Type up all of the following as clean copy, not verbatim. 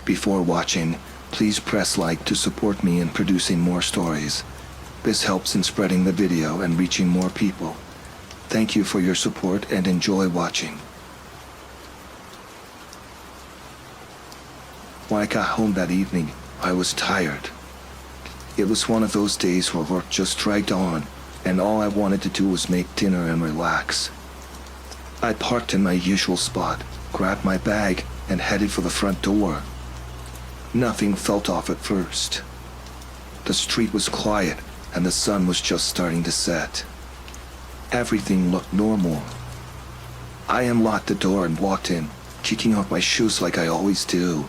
Before watching, please press like to support me in producing more stories. This helps in spreading the video and reaching more people. Thank you for your support and enjoy watching. When I got home that evening, I was tired. It was one of those days where work just dragged on, and all I wanted to do was make dinner and relax. I parked in my usual spot, grabbed my bag, and headed for the front door. Nothing felt off at first. The street was quiet, and the sun was just starting to set. Everything looked normal. I unlocked the door and walked in, kicking off my shoes like I always do.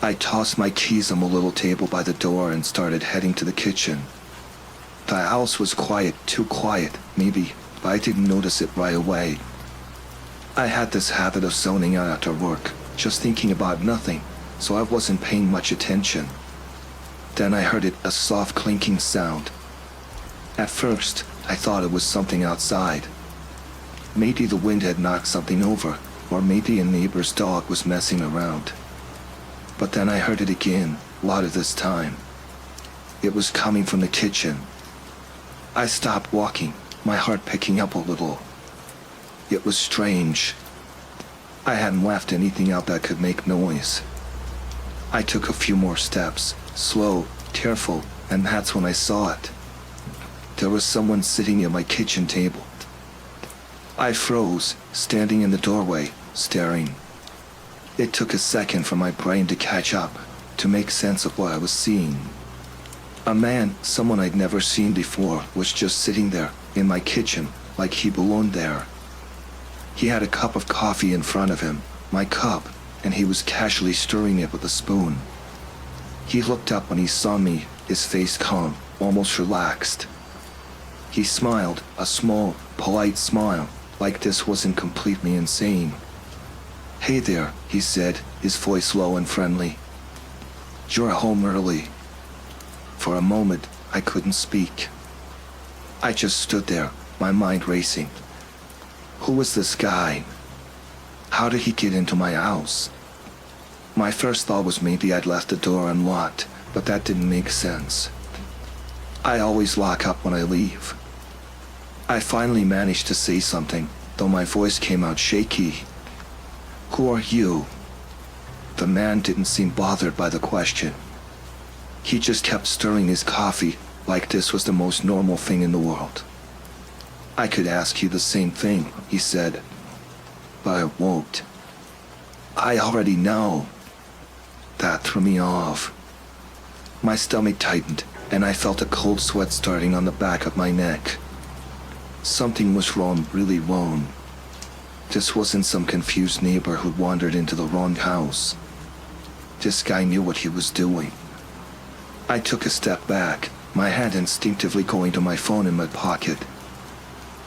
I tossed my keys on the little table by the door and started heading to the kitchen. The house was quiet, too quiet, maybe, but I didn't notice it right away. I had this habit of zoning out after work, just thinking about nothing, so I wasn't paying much attention. Then I heard a soft clinking sound. At first, I thought it was something outside. Maybe the wind had knocked something over, or maybe a neighbor's dog was messing around. But then I heard it again, louder this time. It was coming from the kitchen. I stopped walking, my heart picking up a little. It was strange. I hadn't left anything out that could make noise. I took a few more steps, slow, careful, and that's when I saw it. There was someone sitting at my kitchen table. I froze, standing in the doorway, staring. It took a second for my brain to catch up, to make sense of what I was seeing. A man, someone I'd never seen before, was just sitting there, in my kitchen, like he belonged there. He had a cup of coffee in front of him, my cup, and he was casually stirring it with a spoon. He looked up when he saw me, his face calm, almost relaxed. He smiled, a small, polite smile, like this wasn't completely insane. "Hey there," he said, his voice low and friendly. "You're home early." For a moment, I couldn't speak. I just stood there, my mind racing. Who was this guy? How did he get into my house? My first thought was maybe I'd left the door unlocked, but that didn't make sense. I always lock up when I leave. I finally managed to say something, though my voice came out shaky. "Who are you?" The man didn't seem bothered by the question. He just kept stirring his coffee like this was the most normal thing in the world. "I could ask you the same thing," he said, "but I won't. I already know." That threw me off. My stomach tightened, and I felt a cold sweat starting on the back of my neck. Something was wrong, really wrong. This wasn't some confused neighbor who'd wandered into the wrong house. This guy knew what he was doing. I took a step back, my hand instinctively going to my phone in my pocket.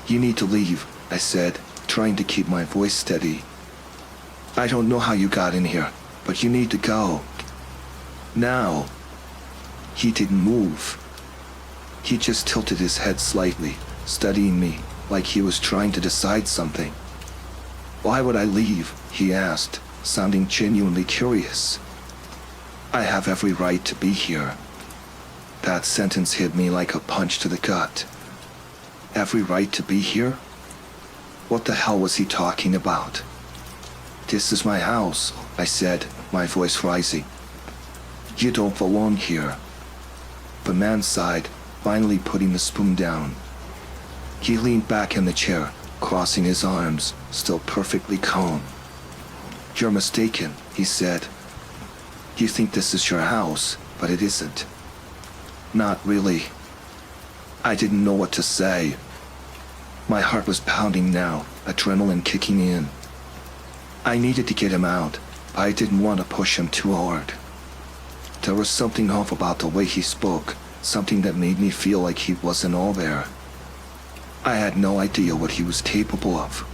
"You need to leave," I said, trying to keep my voice steady. "I don't know how you got in here, but you need to go. Now." He didn't move. He just tilted his head slightly, studying me, like he was trying to decide something. "Why would I leave?" he asked, sounding genuinely curious. "I have every right to be here." That sentence hit me like a punch to the gut. Every right to be here? What the hell was he talking about? "This is my house," I said, my voice rising. "You don't belong here." The man sighed, finally putting the spoon down. He leaned back in the chair, crossing his arms, still perfectly calm. "You're mistaken," he said. "You think this is your house, but it isn't." "Not really." I didn't know what to say. My heart was pounding now, adrenaline kicking in. I needed to get him out, but I didn't want to push him too hard. There was something off about the way he spoke, something that made me feel like he wasn't all there. I had no idea what he was capable of.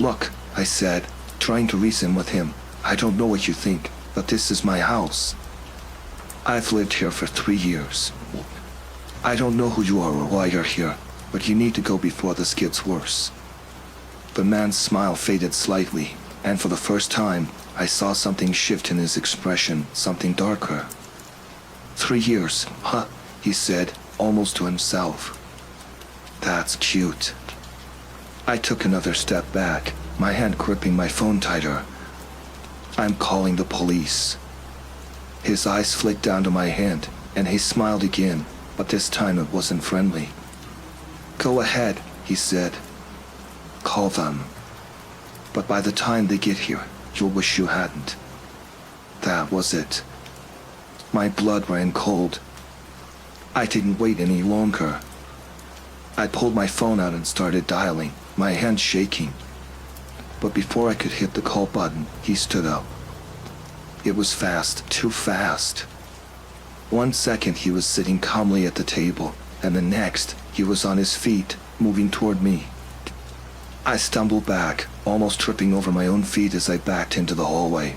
"Look," I said, trying to reason with him, "I don't know what you think, but this is my house. I've lived here for 3 years. I don't know who you are or why you're here, but you need to go before this gets worse." The man's smile faded slightly, and for the first time, I saw something shift in his expression, something darker. 3 years, huh? He said, almost to himself. That's cute. I took another step back, my hand gripping my phone tighter. I'm calling the police. His eyes flicked down to my hand, and he smiled again, but this time it wasn't friendly. Go ahead, he said. Call them. But by the time they get here, you'll wish you hadn't. That was it. My blood ran cold. I didn't wait any longer. I pulled my phone out and started dialing, my hand shaking. But before I could hit the call button, he stood up. It was fast, too fast. 1 second he was sitting calmly at the table, and the next he was on his feet, moving toward me. I stumbled back, almost tripping over my own feet as I backed into the hallway.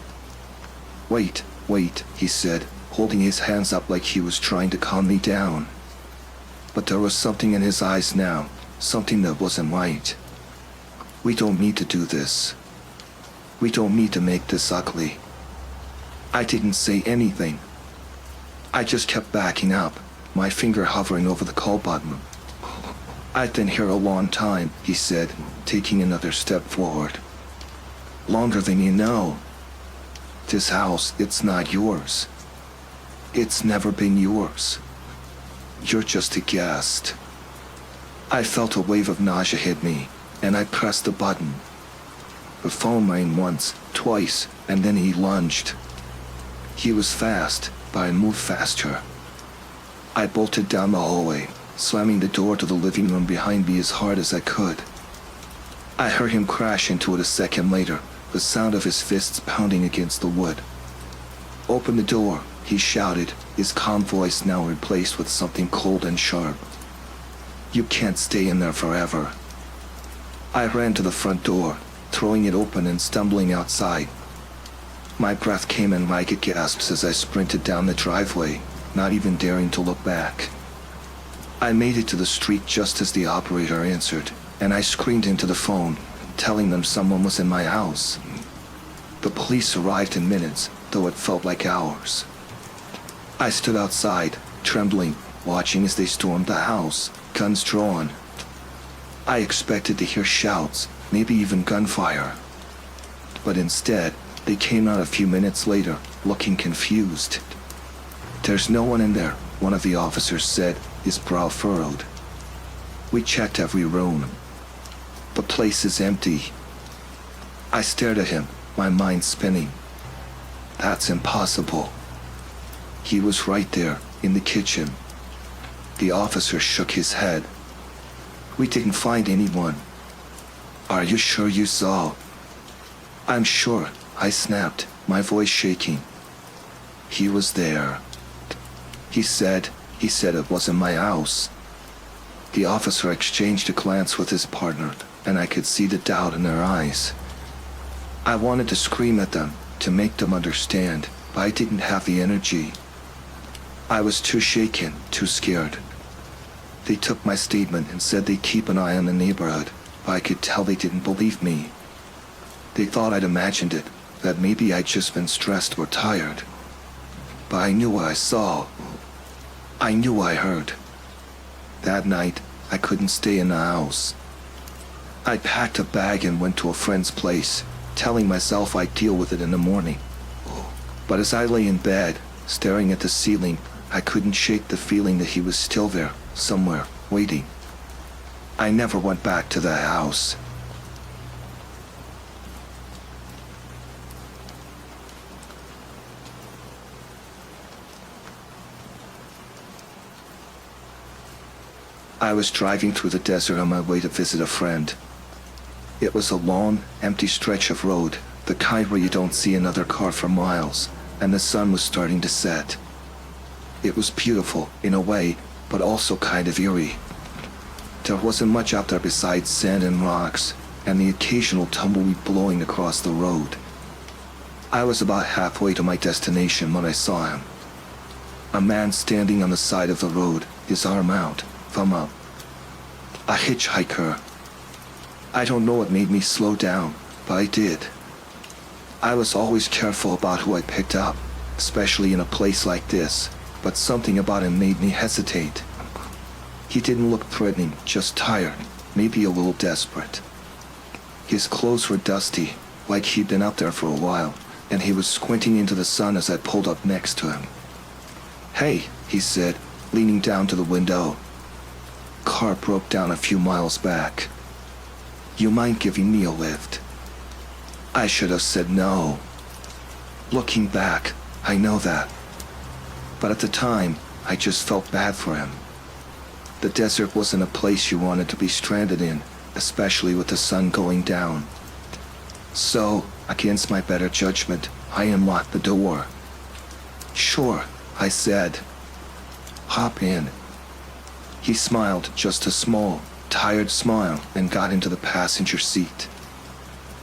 Wait, he said, holding his hands up like he was trying to calm me down. But there was something in his eyes now, something that wasn't right. We don't need to do this. We don't need to make this ugly. I didn't say anything. I just kept backing up, my finger hovering over the call button. I've been here a long time, he said, taking another step forward. Longer than you know. This house, it's not yours. It's never been yours. You're just a guest. I felt a wave of nausea hit me, and I pressed the button. The phone rang once, twice, and then he lunged. He was fast, but I moved faster. I bolted down the hallway, slamming the door to the living room behind me as hard as I could. I heard him crash into it a second later, the sound of his fists pounding against the wood. Open the door, he shouted, his calm voice now replaced with something cold and sharp. You can't stay in there forever. I ran to the front door, throwing it open and stumbling outside. My breath came in ragged gasps as I sprinted down the driveway, not even daring to look back. I made it to the street just as the operator answered, and I screamed into the phone, telling them someone was in my house. The police arrived in minutes, though it felt like hours. I stood outside, trembling, watching as they stormed the house, guns drawn. I expected to hear shouts, maybe even gunfire. But instead, they came out a few minutes later, looking confused. There's no one in there, one of the officers said, his brow furrowed. We checked every room. The place is empty. I stared at him, my mind spinning. That's impossible. He was right there, in the kitchen. The officer shook his head. We didn't find anyone. Are you sure you saw? I'm sure, I snapped, my voice shaking. He was there. He said it wasn't my house. The officer exchanged a glance with his partner, and I could see the doubt in their eyes. I wanted to scream at them, to make them understand, but I didn't have the energy. I was too shaken, too scared. They took my statement and said they'd keep an eye on the neighborhood, but I could tell they didn't believe me. They thought I'd imagined it, that maybe I'd just been stressed or tired. But I knew what I saw. I knew what I heard. That night, I couldn't stay in the house. I packed a bag and went to a friend's place, telling myself I'd deal with it in the morning. But as I lay in bed, staring at the ceiling, I couldn't shake the feeling that he was still there, somewhere, waiting. I never went back to the house. I was driving through the desert on my way to visit a friend. It was a long, empty stretch of road, the kind where you don't see another car for miles, and the sun was starting to set. It was beautiful, in a way, but also kind of eerie. There wasn't much out there besides sand and rocks, and the occasional tumbleweed blowing across the road. I was about halfway to my destination when I saw him. A man standing on the side of the road, his arm out, thumb up. A hitchhiker. I don't know what made me slow down, but I did. I was always careful about who I picked up, especially in a place like this, but something about him made me hesitate. He didn't look threatening, just tired, maybe a little desperate. His clothes were dusty, like he'd been out there for a while, and he was squinting into the sun as I pulled up next to him. "Hey," he said, leaning down to the window. "Car broke down a few miles back. You mind giving me a lift?" I should have said no. Looking back, I know that. But at the time, I just felt bad for him. The desert wasn't a place you wanted to be stranded in, especially with the sun going down. So, against my better judgment, I unlocked the door. "Sure," I said. "Hop in." He smiled, just a small, tired smile, and got into the passenger seat.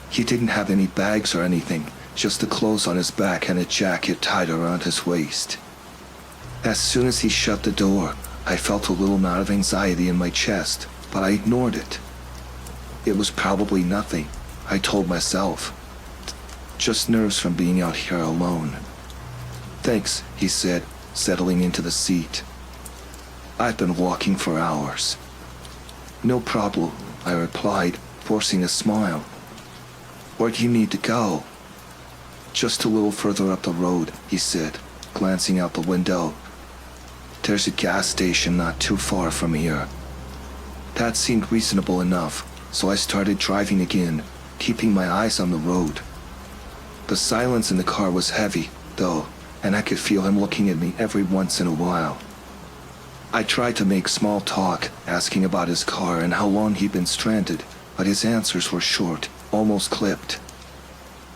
He didn't have any bags or anything, just the clothes on his back and a jacket tied around his waist. As soon as he shut the door, I felt a little knot of anxiety in my chest, but I ignored it. It was probably nothing, I told myself. Just nerves from being out here alone. "Thanks," he said, settling into the seat. "I've been walking for hours." "No problem," I replied, forcing a smile. "Where do you need to go?" "Just a little further up the road," he said, glancing out the window. "There's a gas station not too far from here." That seemed reasonable enough, so I started driving again, keeping my eyes on the road. The silence in the car was heavy, though, and I could feel him looking at me every once in a while. I tried to make small talk, asking about his car and how long he'd been stranded, but his answers were short, almost clipped.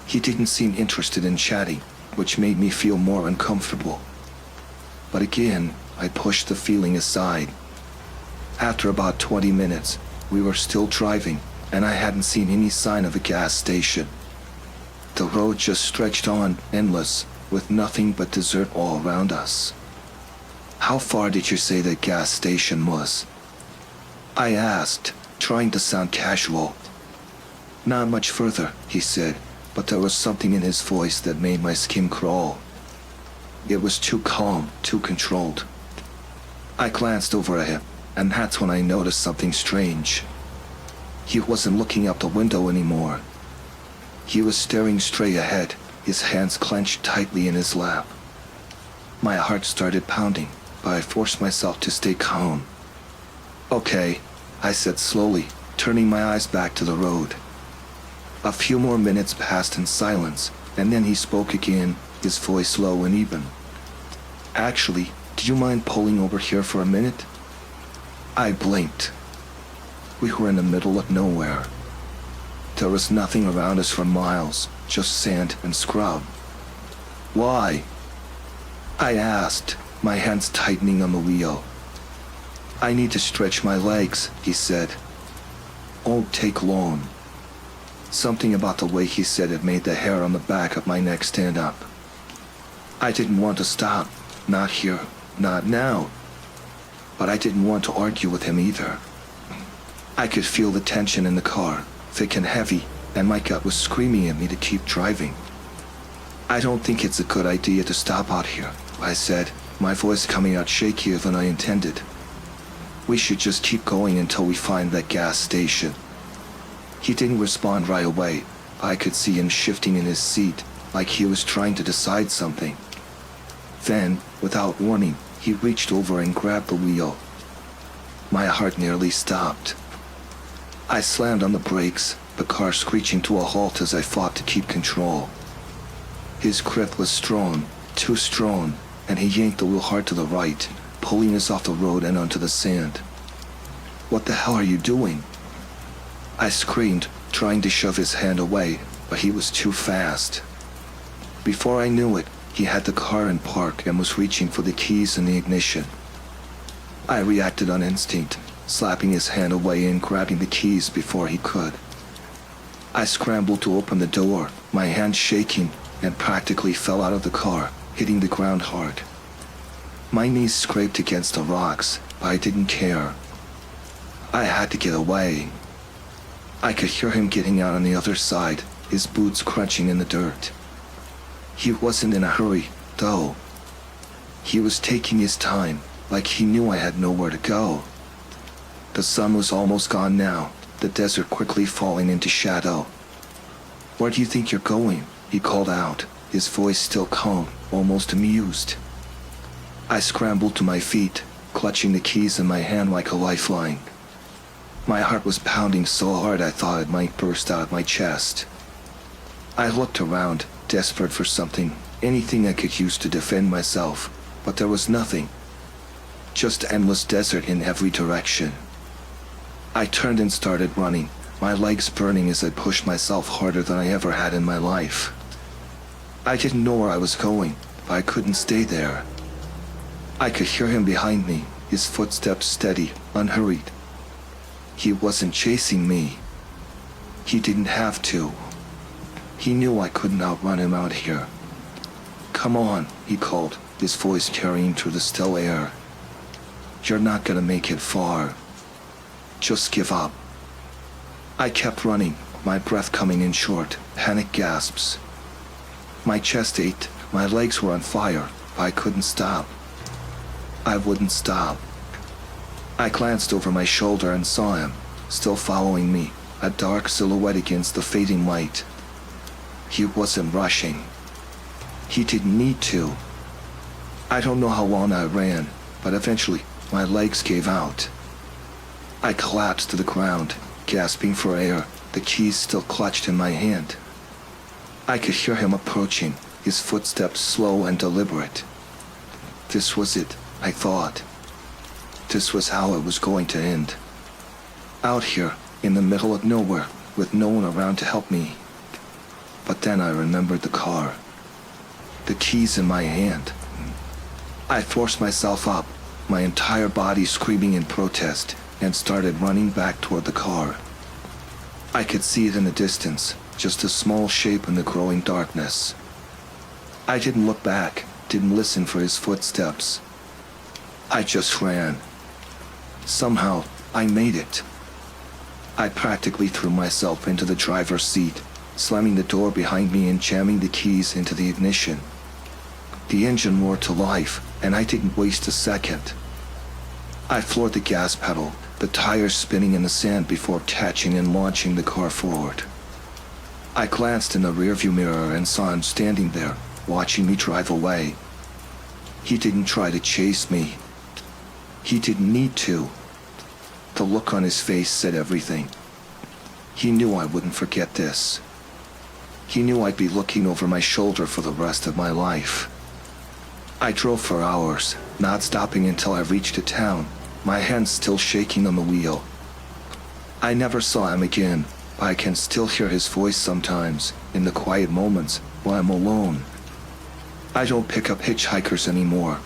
He didn't seem interested in chatting, which made me feel more uncomfortable. But again, I pushed the feeling aside. After about 20 minutes, we were still driving, and I hadn't seen any sign of a gas station. The road just stretched on, endless, with nothing but desert all around us. "How far did you say that gas station was?" I asked, trying to sound casual. "Not much further," he said, but there was something in his voice that made my skin crawl. It was too calm, too controlled. I glanced over at him, and that's when I noticed something strange. He wasn't looking out the window anymore. He was staring straight ahead, his hands clenched tightly in his lap. My heart started pounding, but I forced myself to stay calm. "Okay," I said slowly, turning my eyes back to the road. A few more minutes passed in silence, and then he spoke again, his voice low and even. "Actually, do you mind pulling over here for a minute?" I blinked. We were in the middle of nowhere. There was nothing around us for miles, just sand and scrub. "Why?" I asked, my hands tightening on the wheel. "I need to stretch my legs," he said. "Won't take long." Something about the way he said it made the hair on the back of my neck stand up. I didn't want to stop, not here, not now. But I didn't want to argue with him either. I could feel the tension in the car, thick and heavy, and my gut was screaming at me to keep driving. "I don't think it's a good idea to stop out here," I said, my voice coming out shakier than I intended. "We should just keep going until we find that gas station." He didn't respond right away, but I could see him shifting in his seat, like he was trying to decide something. Then, without warning, he reached over and grabbed the wheel. My heart nearly stopped. I slammed on the brakes, the car screeching to a halt as I fought to keep control. His grip was strong, too strong, and he yanked the wheel hard to the right, pulling us off the road and onto the sand. "What the hell are you doing?" I screamed, trying to shove his hand away, but he was too fast. Before I knew it, he had the car in park and was reaching for the keys in the ignition. I reacted on instinct, slapping his hand away and grabbing the keys before he could. I scrambled to open the door, my hand shaking, and practically fell out of the car, hitting the ground hard. My knees scraped against the rocks, but I didn't care. I had to get away. I could hear him getting out on the other side, his boots crunching in the dirt. He wasn't in a hurry, though. He was taking his time, like he knew I had nowhere to go. The sun was almost gone now, the desert quickly falling into shadow. "Where do you think you're going?" he called out, his voice still calm, almost amused. I scrambled to my feet, clutching the keys in my hand like a lifeline. My heart was pounding so hard I thought it might burst out of my chest. I looked around, desperate for something, anything I could use to defend myself, but there was nothing. Just endless desert in every direction. I turned and started running, my legs burning as I pushed myself harder than I ever had in my life. I didn't know where I was going, but I couldn't stay there. I could hear him behind me, his footsteps steady, unhurried. He wasn't chasing me. He didn't have to. He knew I couldn't outrun him out here. "Come on," he called, his voice carrying through the still air. "You're not gonna make it far. Just give up." I kept running, my breath coming in short, panic gasps. My chest ached, my legs were on fire, but I couldn't stop. I wouldn't stop. I glanced over my shoulder and saw him, still following me, a dark silhouette against the fading light. He wasn't rushing. He didn't need to. I don't know how long I ran, but eventually my legs gave out. I collapsed to the ground, gasping for air, the keys still clutched in my hand. I could hear him approaching, his footsteps slow and deliberate. This was it, I thought. This was how it was going to end. Out here, in the middle of nowhere, with no one around to help me. But then I remembered the car. The keys in my hand. I forced myself up, my entire body screaming in protest, and started running back toward the car. I could see it in the distance, just a small shape in the growing darkness. I didn't look back, didn't listen for his footsteps. I just ran. Somehow, I made it. I practically threw myself into the driver's seat, slamming the door behind me and jamming the keys into the ignition. The engine roared to life, and I didn't waste a second. I floored the gas pedal, the tires spinning in the sand before catching and launching the car forward. I glanced in the rearview mirror and saw him standing there, watching me drive away. He didn't try to chase me. He didn't need to. The look on his face said everything. He knew I wouldn't forget this. He knew I'd be looking over my shoulder for the rest of my life. I drove for hours, not stopping until I reached a town, my hands still shaking on the wheel. I never saw him again, but I can still hear his voice sometimes, in the quiet moments when I'm alone. I don't pick up hitchhikers anymore.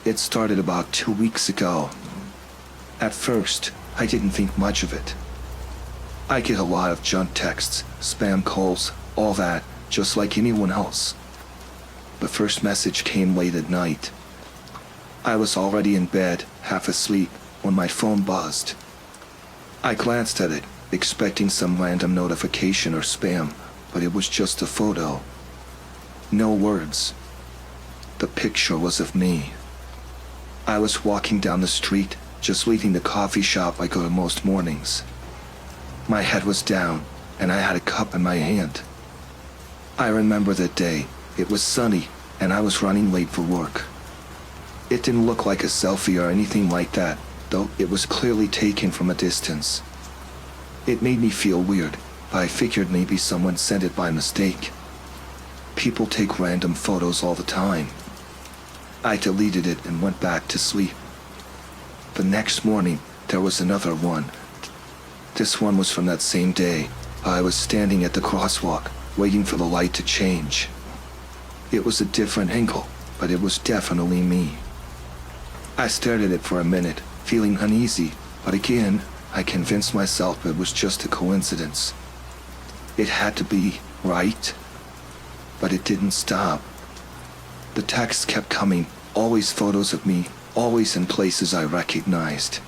It started about 2 weeks ago. At first, I didn't think much of it. I get a lot of junk texts, spam calls, all that, just like anyone else. The first message came late at night. I was already in bed, half asleep, when my phone buzzed. I glanced at it, expecting some random notification or spam, but it was just a photo. No words. The picture was of me. I was walking down the street, just leaving the coffee shop I go to most mornings. My head was down, and I had a cup in my hand. I remember that day. It was sunny, and I was running late for work. It didn't look like a selfie or anything like that, though it was clearly taken from a distance. It made me feel weird, but I figured maybe someone sent it by mistake. People take random photos all the time. I deleted it and went back to sleep. The next morning, there was another one. This one was from that same day. I was standing at the crosswalk, waiting for the light to change. It was a different angle, but it was definitely me. I stared at it for a minute, feeling uneasy, but again, I convinced myself it was just a coincidence. It had to be, right? but it didn't stop. The texts kept coming, always photos of me, always in places I recognized.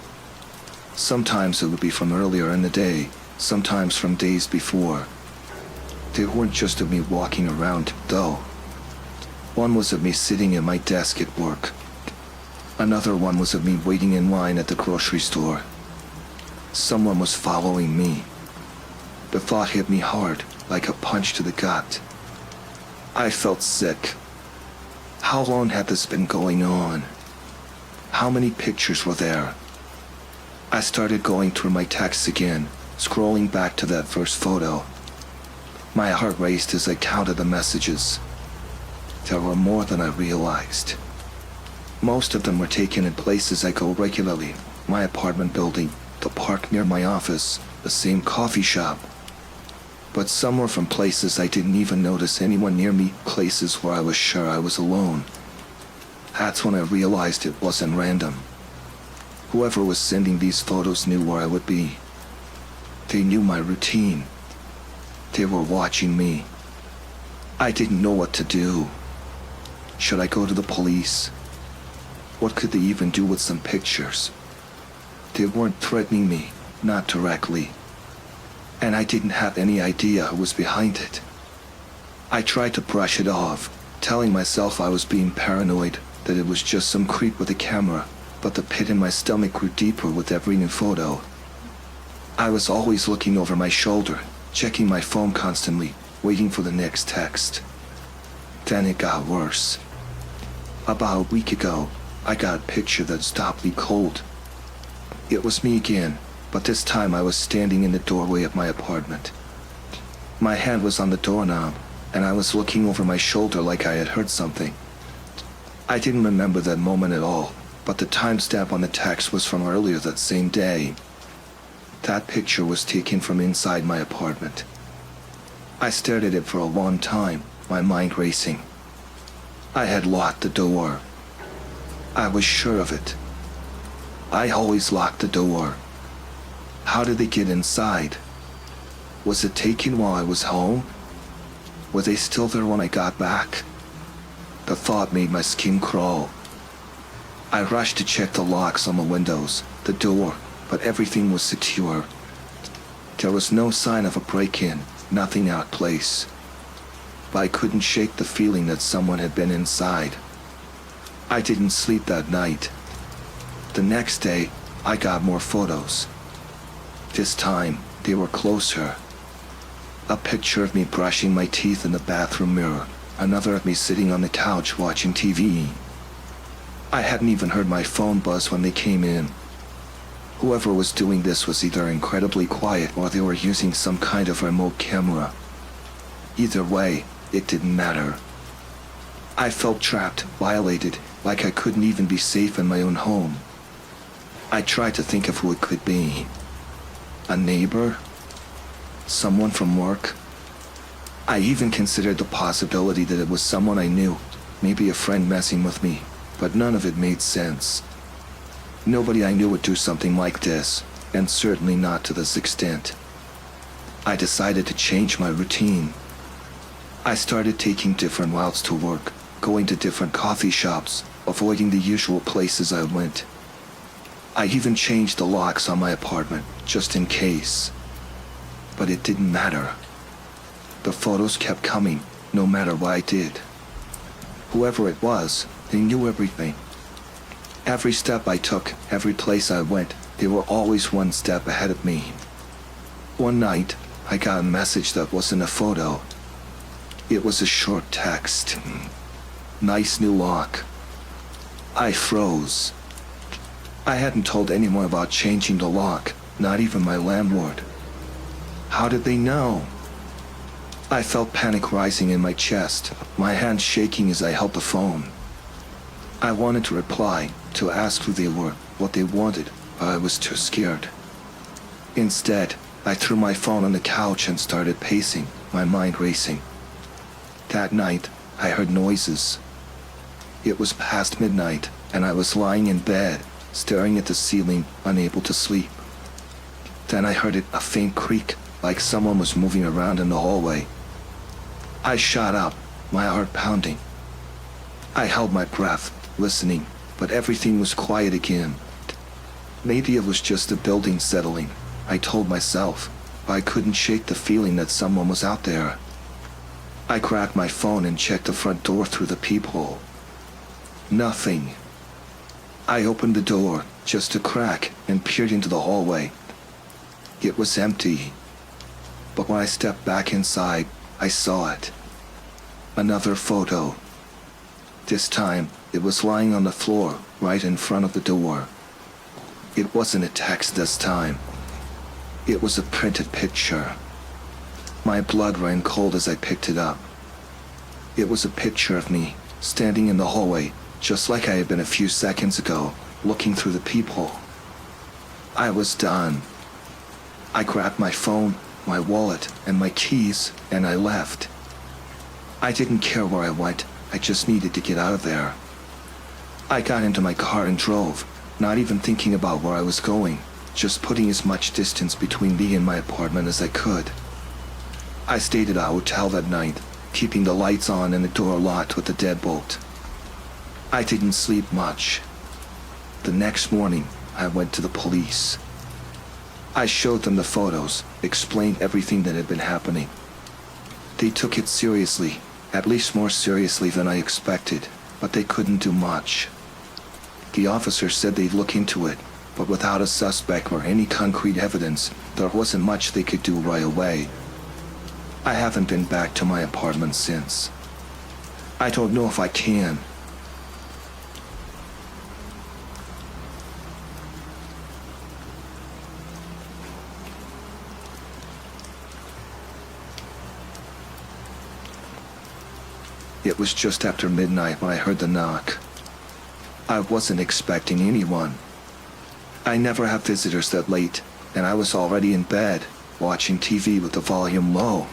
Sometimes it would be from earlier in the day, sometimes from days before. They weren't just of me walking around, though. One was of me sitting at my desk at work. Another one was of me waiting in line at the grocery store. Someone was following me. The thought hit me hard, like a punch to the gut. I felt sick. How long had this been going on? How many pictures were there? I started going through my texts again, scrolling back to that first photo. My heart raced as I counted the messages. There were more than I realized. Most of them were taken in places I go regularly: my apartment building, the park near my office, the same coffee shop. But some were from places I didn't even notice anyone near me, places where I was sure I was alone. That's when I realized it wasn't random. Whoever was sending these photos knew where I would be. They knew my routine. They were watching me. I didn't know what to do. Should I go to the police? What could they even do with some pictures? They weren't threatening me, not directly. And I didn't have any idea who was behind it. I tried to brush it off, telling myself I was being paranoid, that it was just some creep with a camera, but the pit in my stomach grew deeper with every new photo. I was always looking over my shoulder, checking my phone constantly, waiting for the next text. Then it got worse. About a week ago, I got a picture that stopped me cold. It was me again, but this time I was standing in the doorway of my apartment. My hand was on the doorknob, and I was looking over my shoulder like I had heard something. I didn't remember that moment at all, but the timestamp on the text was from earlier that same day. That picture was taken from inside my apartment. I stared at it for a long time, my mind racing. I had locked the door. I was sure of it. I always locked the door. How did they get inside? Was it taken while I was home? Were they still there when I got back? The thought made my skin crawl. I rushed to check the locks on the windows, the door, but everything was secure. There was no sign of a break-in, nothing out of place. But I couldn't shake the feeling that someone had been inside. I didn't sleep that night. The next day, I got more photos. This time, they were closer. A picture of me brushing my teeth in the bathroom mirror, another of me sitting on the couch watching TV. I hadn't even heard my phone buzz when they came in. Whoever was doing this was either incredibly quiet or they were using some kind of remote camera. Either way, it didn't matter. I felt trapped, violated, like I couldn't even be safe in my own home. I tried to think of who it could be. A neighbor? Someone from work? I even considered the possibility that it was someone I knew, maybe a friend messing with me, but none of it made sense. Nobody I knew would do something like this, and certainly not to this extent. I decided to change my routine. I started taking different routes to work, going to different coffee shops, avoiding the usual places I went. I even changed the locks on my apartment, just in case. But it didn't matter. The photos kept coming, no matter what I did. Whoever it was, they knew everything. Every step I took, every place I went, they were always one step ahead of me. One night, I got a message that wasn't a photo. It was a short text. Nice new lock. I froze. I hadn't told anyone about changing the lock, not even my landlord. How did they know? I felt panic rising in my chest, my hands shaking as I held the phone. I wanted to reply, to ask who they were, what they wanted, but I was too scared. Instead, I threw my phone on the couch and started pacing, my mind racing. That night, I heard noises. It was past midnight, and I was lying in bed, staring at the ceiling, unable to sleep. Then I heard a faint creak, like someone was moving around in the hallway. I shot up, my heart pounding. I held my breath, listening, but everything was quiet again. Maybe it was just the building settling, I told myself, but I couldn't shake the feeling that someone was out there. I grabbed my phone and checked the front door through the peephole. Nothing. I opened the door, just a crack, and peered into the hallway. It was empty. But when I stepped back inside, I saw it. Another photo. This time, it was lying on the floor, right in front of the door. It wasn't a text this time. It was a printed picture. My blood ran cold as I picked it up. It was a picture of me, standing in the hallway, just like I had been a few seconds ago, looking through the peephole. I was done. I grabbed my phone, my wallet, and my keys, and I left. I didn't care where I went, I just needed to get out of there. I got into my car and drove, not even thinking about where I was going, just putting as much distance between me and my apartment as I could. I stayed at a hotel that night, keeping the lights on and the door locked with a deadbolt. I didn't sleep much. The next morning, I went to the police. I showed them the photos, explained everything that had been happening. They took it seriously, at least more seriously than I expected, but they couldn't do much. The officer said they'd look into it, but without a suspect or any concrete evidence, there wasn't much they could do right away. I haven't been back to my apartment since. I don't know if I can. It was just after midnight when I heard the knock. I wasn't expecting anyone. I never have visitors that late, and I was already in bed, watching TV with the volume low.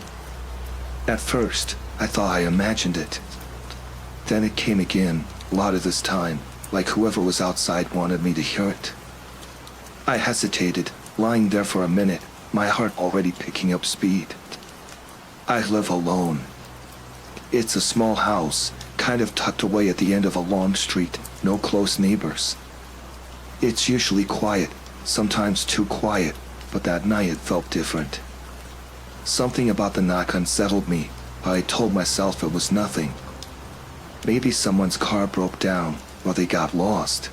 At first, I thought I imagined it. Then it came again, louder this time, like whoever was outside wanted me to hear it. I hesitated, lying there for a minute, my heart already picking up speed. I live alone. It's a small house, kind of tucked away at the end of a long street, no close neighbors. It's usually quiet, sometimes too quiet, but that night it felt different. Something about the knock unsettled me, but I told myself it was nothing. Maybe someone's car broke down, or they got lost.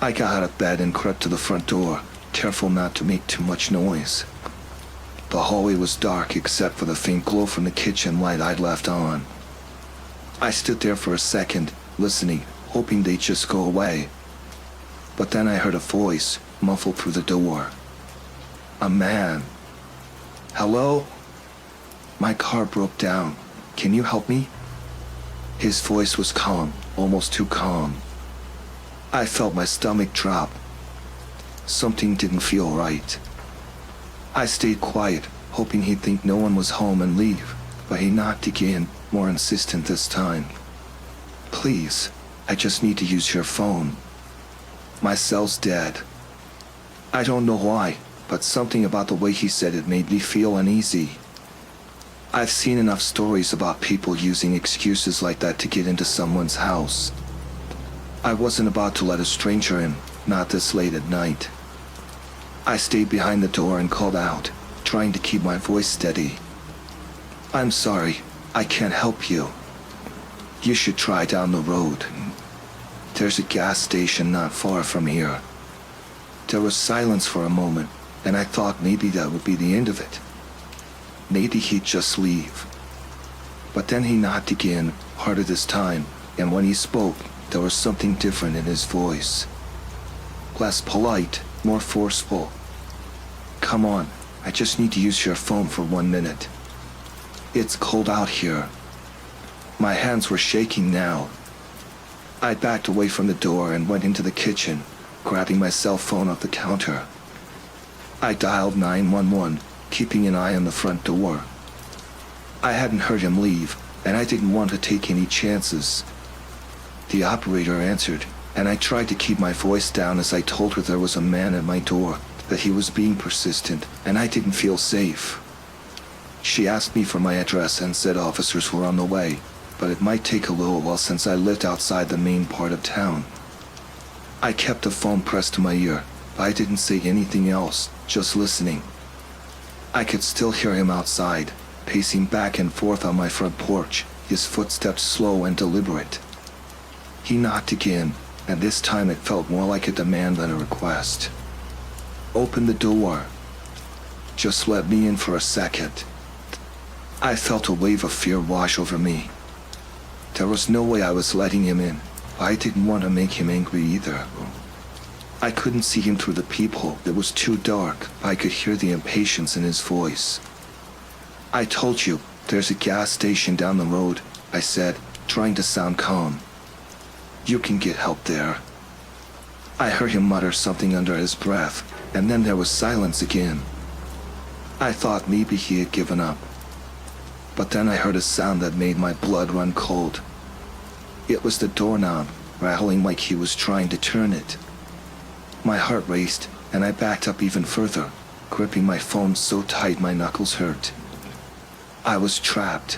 I got out of bed and crept to the front door, careful not to make too much noise. The hallway was dark except for the faint glow from the kitchen light I'd left on. I stood there for a second, listening, hoping they'd just go away. But then I heard a voice, muffled through the door. A man. Hello? My car broke down. Can you help me? His voice was calm, almost too calm. I felt my stomach drop. Something didn't feel right. I stayed quiet, hoping he'd think no one was home and leave, but he knocked again, more insistent this time. Please, I just need to use your phone. My cell's dead. I don't know why, but something about the way he said it made me feel uneasy. I've seen enough stories about people using excuses like that to get into someone's house. I wasn't about to let a stranger in, not this late at night. I stayed behind the door and called out, trying to keep my voice steady. I'm sorry, I can't help you. You should try down the road. There's a gas station not far from here. There was silence for a moment, and I thought maybe that would be the end of it. Maybe he'd just leave. But then he knocked again, harder this time, and when he spoke, there was something different in his voice. Less polite, more forceful. Come on, I just need to use your phone for 1 minute. It's cold out here. My hands were shaking now. I backed away from the door and went into the kitchen, grabbing my cell phone off the counter. I dialed 911, keeping an eye on the front door. I hadn't heard him leave, and I didn't want to take any chances. The operator answered, and I tried to keep my voice down as I told her there was a man at my door, that he was being persistent, and I didn't feel safe. She asked me for my address and said officers were on the way, but it might take a little while since I lived outside the main part of town. I kept the phone pressed to my ear, but I didn't say anything else, just listening. I could still hear him outside, pacing back and forth on my front porch, his footsteps slow and deliberate. He knocked again, and this time it felt more like a demand than a request. "Open the door. Just let me in for a second." I felt a wave of fear wash over me. There was no way I was letting him in, but I didn't want to make him angry either. I couldn't see him through the peephole, it was too dark, but I could hear the impatience in his voice. "I told you, there's a gas station down the road," I said, trying to sound calm. "You can get help there." I heard him mutter something under his breath, and then there was silence again. I thought maybe he had given up. But then I heard a sound that made my blood run cold. It was the doorknob, rattling like he was trying to turn it. My heart raced, and I backed up even further, gripping my phone so tight my knuckles hurt. I was trapped.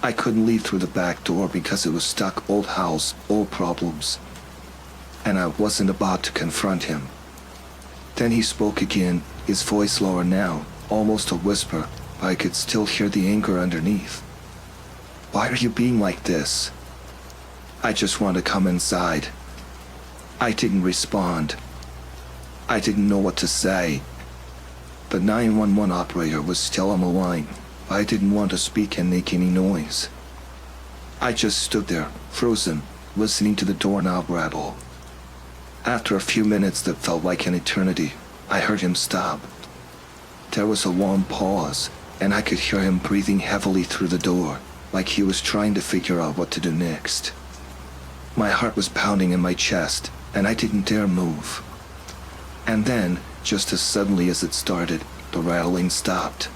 I couldn't leave through the back door because it was stuck, old house, old problems. And I wasn't about to confront him. Then he spoke again, his voice lower now, almost a whisper, but I could still hear the anger underneath. "Why are you being like this?" "I just want to come inside." I didn't respond. I didn't know what to say. The 911 operator was still on the line, but I didn't want to speak and make any noise. I just stood there, frozen, listening to the doorknob rattle. After a few minutes that felt like an eternity, I heard him stop. There was a long pause, and I could hear him breathing heavily through the door, like he was trying to figure out what to do next. My heart was pounding in my chest, and I didn't dare move. And then, just as suddenly as it started, the rattling stopped.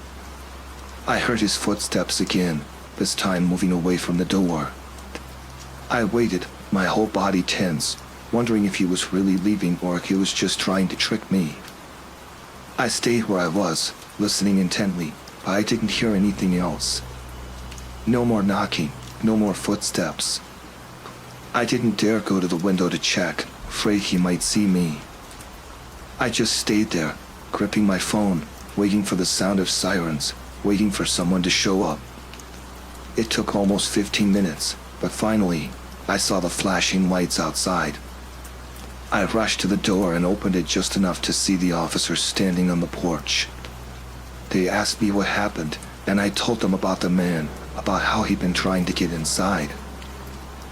I heard his footsteps again, this time moving away from the door. I waited, my whole body tense, wondering if he was really leaving or if he was just trying to trick me. I stayed where I was, listening intently, but I didn't hear anything else. No more knocking, no more footsteps. I didn't dare go to the window to check, afraid he might see me. I just stayed there, gripping my phone, waiting for the sound of sirens, waiting for someone to show up. It took almost 15 minutes, but finally, I saw the flashing lights outside. I rushed to the door and opened it just enough to see the officers standing on the porch. They asked me what happened, and I told them about the man, about how he'd been trying to get inside.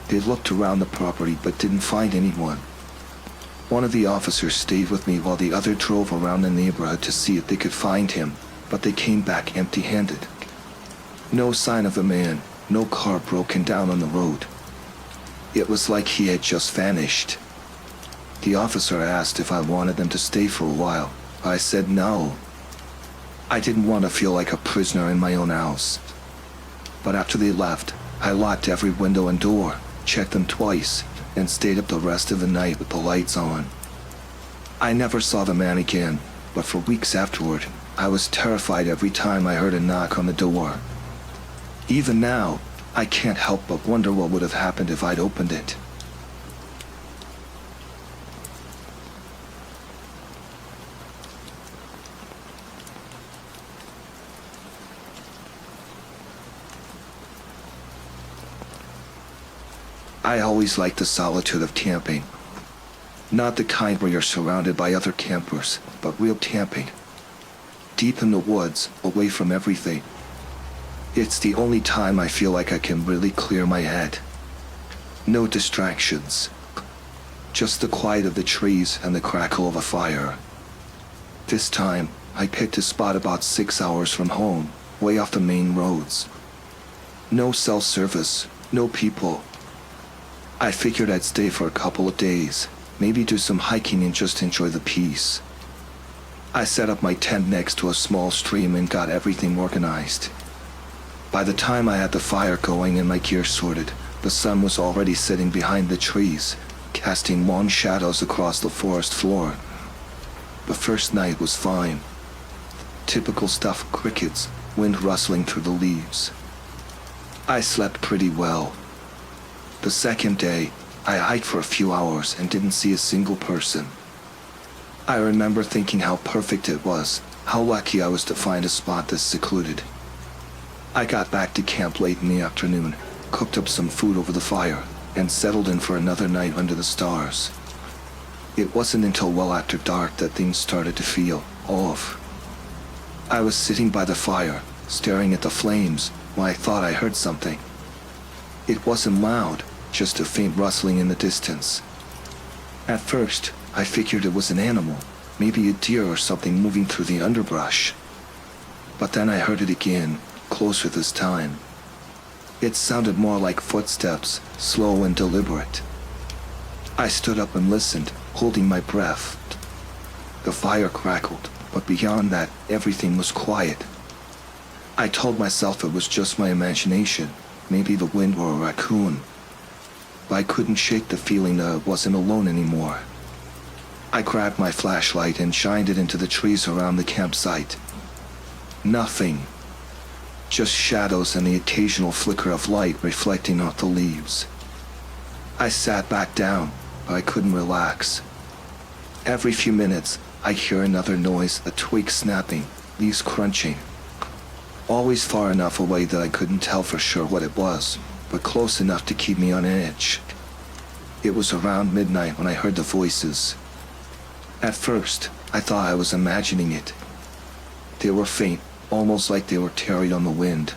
They looked around the property but didn't find anyone. One of the officers stayed with me while the other drove around the neighborhood to see if they could find him, but they came back empty-handed. No sign of the man, no car broken down on the road. It was like he had just vanished. The officer asked if I wanted them to stay for a while. I said no. I didn't want to feel like a prisoner in my own house. But after they left, I locked every window and door, checked them twice, and stayed up the rest of the night with the lights on. I never saw the man again, but for weeks afterward, I was terrified every time I heard a knock on the door. Even now, I can't help but wonder what would have happened if I'd opened it. I always liked the solitude of camping. Not the kind where you're surrounded by other campers, but real camping. Deep in the woods, away from everything. It's the only time I feel like I can really clear my head. No distractions. Just the quiet of the trees and the crackle of a fire. This time, I picked a spot about 6 hours from home, way off the main roads. No cell service, no people. I figured I'd stay for a couple of days, maybe do some hiking and just enjoy the peace. I set up my tent next to a small stream and got everything organized. By the time I had the fire going and my gear sorted, the sun was already sitting behind the trees, casting long shadows across the forest floor. The first night was fine. Typical stuff, crickets, wind rustling through the leaves. I slept pretty well. The second day, I hiked for a few hours and didn't see a single person. I remember thinking how perfect it was, how lucky I was to find a spot this secluded. I got back to camp late in the afternoon, cooked up some food over the fire, and settled in for another night under the stars. It wasn't until well after dark that things started to feel off. I was sitting by the fire, staring at the flames, when I thought I heard something. It wasn't loud, just a faint rustling in the distance. At first, I figured it was an animal, maybe a deer or something moving through the underbrush. But then I heard it again, closer this time. It sounded more like footsteps, slow and deliberate. I stood up and listened, holding my breath. The fire crackled, but beyond that, everything was quiet. I told myself it was just my imagination, maybe the wind or a raccoon. But I couldn't shake the feeling that I wasn't alone anymore. I grabbed my flashlight and shined it into the trees around the campsite. Nothing. Just shadows and the occasional flicker of light reflecting off the leaves. I sat back down, but I couldn't relax. Every few minutes, I'd hear another noise, a twig snapping, leaves crunching. Always far enough away that I couldn't tell for sure what it was, but close enough to keep me on edge. It was around midnight when I heard the voices. At first, I thought I was imagining it. They were faint, almost like they were carried on the wind.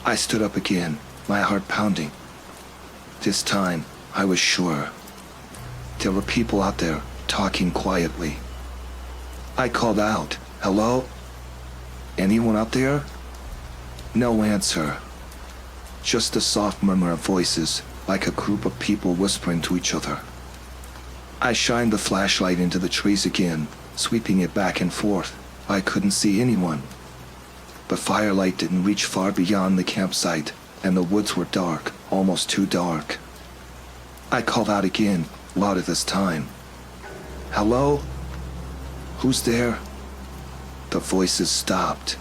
I stood up again, my heart pounding. This time, I was sure. There were people out there, talking quietly. I called out, "Hello? Anyone out there?" No answer. Just a soft murmur of voices, like a group of people whispering to each other. I shined the flashlight into the trees again, sweeping it back and forth. I couldn't see anyone. The firelight didn't reach far beyond the campsite, and the woods were dark, almost too dark. I called out again, louder this time. "Hello? Who's there?" The voices stopped.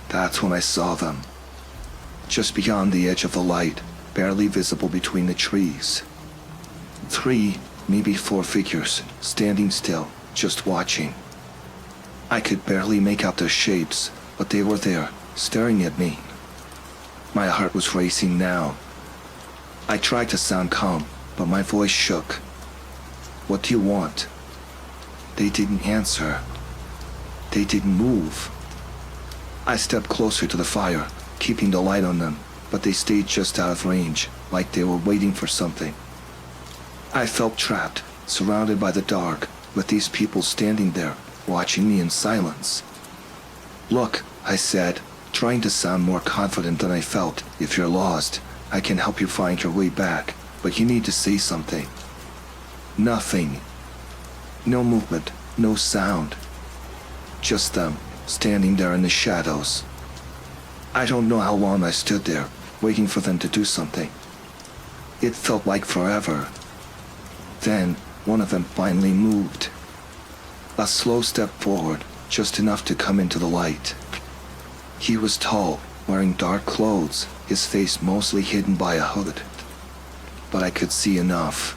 That's when I saw them. Just beyond the edge of the light, barely visible between the trees. 3, maybe 4 figures, standing still, just watching. I could barely make out their shapes, but they were there, staring at me. My heart was racing now. I tried to sound calm, but my voice shook. "What do you want?" They didn't answer. They didn't move. I stepped closer to the fire, keeping the light on them, but they stayed just out of range, like they were waiting for something. I felt trapped, surrounded by the dark, with these people standing there, watching me in silence. "Look," I said, trying to sound more confident than I felt. "If you're lost, I can help you find your way back, but you need to say something." Nothing. No movement, no sound. Just them, standing there in the shadows. I don't know how long I stood there, waiting for them to do something. It felt like forever. Then, one of them finally moved. A slow step forward, just enough to come into the light. He was tall, wearing dark clothes, his face mostly hidden by a hood. But I could see enough.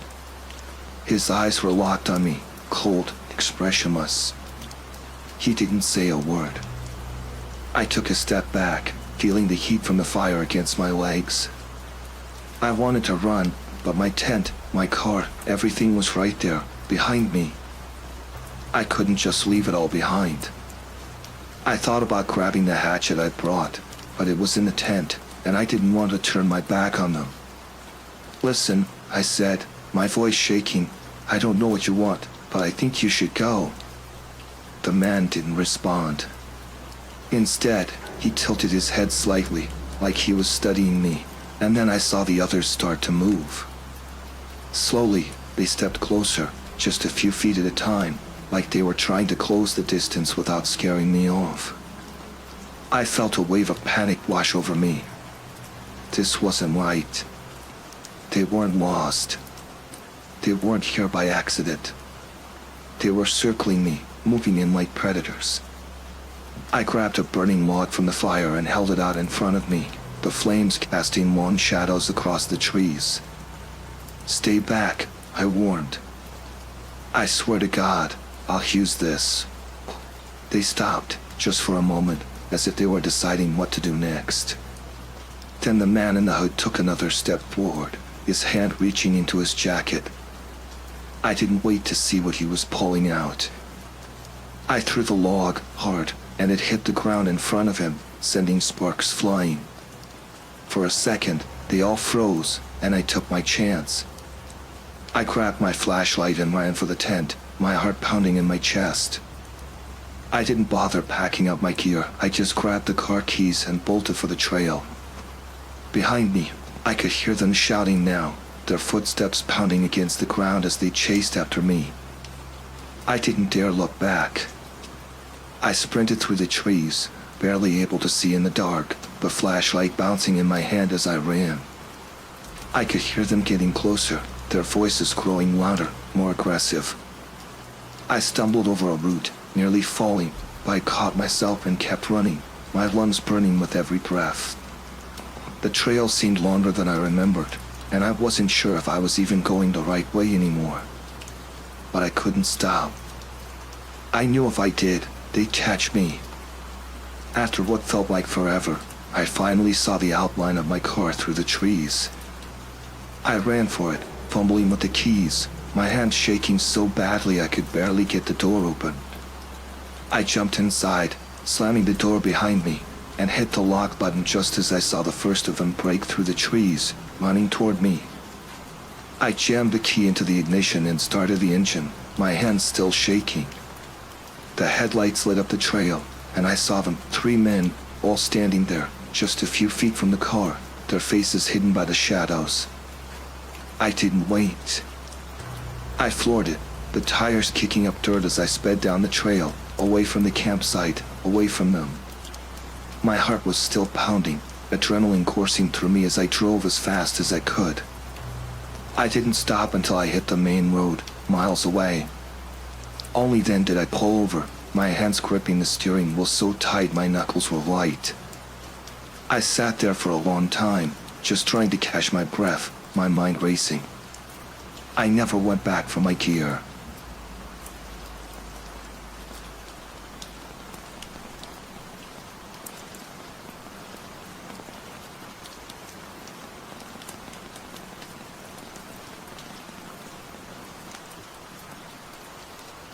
His eyes were locked on me, cold, expressionless. He didn't say a word. I took a step back, feeling the heat from the fire against my legs. I wanted to run, but my tent, my car, everything was right there, behind me. I couldn't just leave it all behind. I thought about grabbing the hatchet I'd brought, but it was in the tent, and I didn't want to turn my back on them. "Listen," I said, my voice shaking. "I don't know what you want, but I think you should go." The man didn't respond. Instead, he tilted his head slightly, like he was studying me, and then I saw the others start to move. Slowly, they stepped closer, just a few feet at a time, like they were trying to close the distance without scaring me off. I felt a wave of panic wash over me. This wasn't right. They weren't lost. They weren't here by accident. They were circling me, moving in like predators. I grabbed a burning log from the fire and held it out in front of me, the flames casting long shadows across the trees. "Stay back," I warned. "I swear to God, I'll use this." They stopped, just for a moment, as if they were deciding what to do next. Then the man in the hood took another step forward, his hand reaching into his jacket. I didn't wait to see what he was pulling out. I threw the log hard, and it hit the ground in front of him, sending sparks flying. For a second, they all froze, and I took my chance. I grabbed my flashlight and ran for the tent, my heart pounding in my chest. I didn't bother packing up my gear. I just grabbed the car keys and bolted for the trail. Behind me, I could hear them shouting now, their footsteps pounding against the ground as they chased after me. I didn't dare look back. I sprinted through the trees, barely able to see in the dark, the flashlight bouncing in my hand as I ran. I could hear them getting closer, their voices growing louder, more aggressive. I stumbled over a root, nearly falling, but I caught myself and kept running, my lungs burning with every breath. The trail seemed longer than I remembered, and I wasn't sure if I was even going the right way anymore. But I couldn't stop. I knew if I did, they'd catch me. After what felt like forever, I finally saw the outline of my car through the trees. I ran for it, fumbling with the keys, my hands shaking so badly I could barely get the door open. I jumped inside, slamming the door behind me, and hit the lock button just as I saw the first of them break through the trees, running toward me. I jammed the key into the ignition and started the engine, my hands still shaking. The headlights lit up the trail, and I saw them, 3 men, all standing there, just a few feet from the car, their faces hidden by the shadows. I didn't wait. I floored it, the tires kicking up dirt as I sped down the trail, away from the campsite, away from them. My heart was still pounding, adrenaline coursing through me as I drove as fast as I could. I didn't stop until I hit the main road, miles away. Only then did I pull over, my hands gripping the steering wheel so tight my knuckles were white. I sat there for a long time, just trying to catch my breath, my mind racing. I never went back for my gear.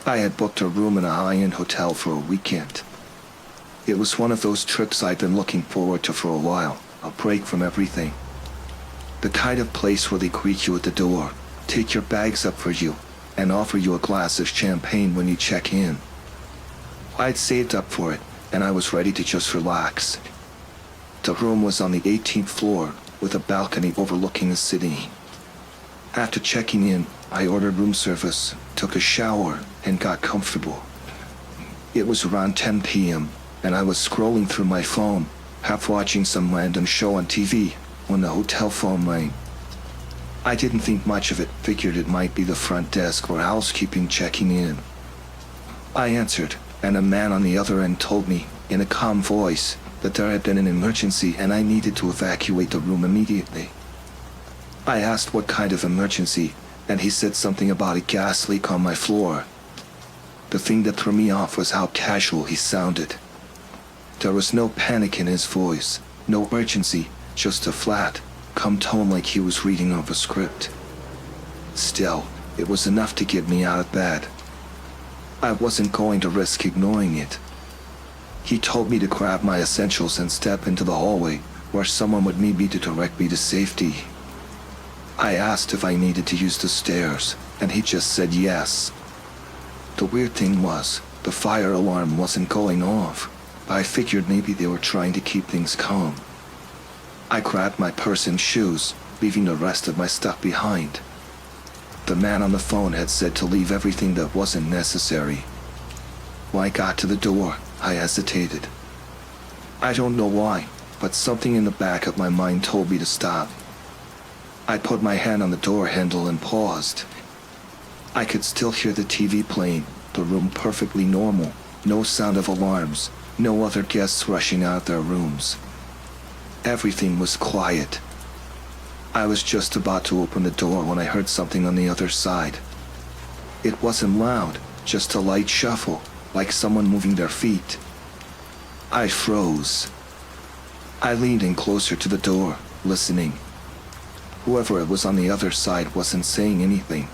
I had booked a room in a high-end hotel for a weekend. It was one of those trips I'd been looking forward to for a while, a break from everything. The kind of place where they greet you at the door, take your bags up for you, and offer you a glass of champagne when you check in. I'd saved up for it, and I was ready to just relax. The room was on the 18th floor, with a balcony overlooking the city. After checking in, I ordered room service, took a shower, and got comfortable. It was around 10 p.m., and I was scrolling through my phone, half watching some random show on TV, when the hotel phone rang. I didn't think much of it, figured it might be the front desk or housekeeping checking in. I answered, and a man on the other end told me, in a calm voice, that there had been an emergency and I needed to evacuate the room immediately. I asked what kind of emergency, and he said something about a gas leak on my floor. The thing that threw me off was how casual he sounded. There was no panic in his voice, no urgency, just a flat, calm tone like he was reading off a script. Still, it was enough to get me out of bed. I wasn't going to risk ignoring it. He told me to grab my essentials and step into the hallway, where someone would meet me to direct me to safety. I asked if I needed to use the stairs, and he just said yes. The weird thing was, the fire alarm wasn't going off. I figured maybe they were trying to keep things calm. I grabbed my purse and shoes, leaving the rest of my stuff behind. The man on the phone had said to leave everything that wasn't necessary. When I got to the door, I hesitated. I don't know why, but something in the back of my mind told me to stop. I put my hand on the door handle and paused. I could still hear the TV playing, the room perfectly normal, no sound of alarms, no other guests rushing out of their rooms. Everything was quiet. I was just about to open the door when I heard something on the other side. It wasn't loud, just a light shuffle, like someone moving their feet. I froze. I leaned in closer to the door, listening. Whoever it was on the other side wasn't saying anything.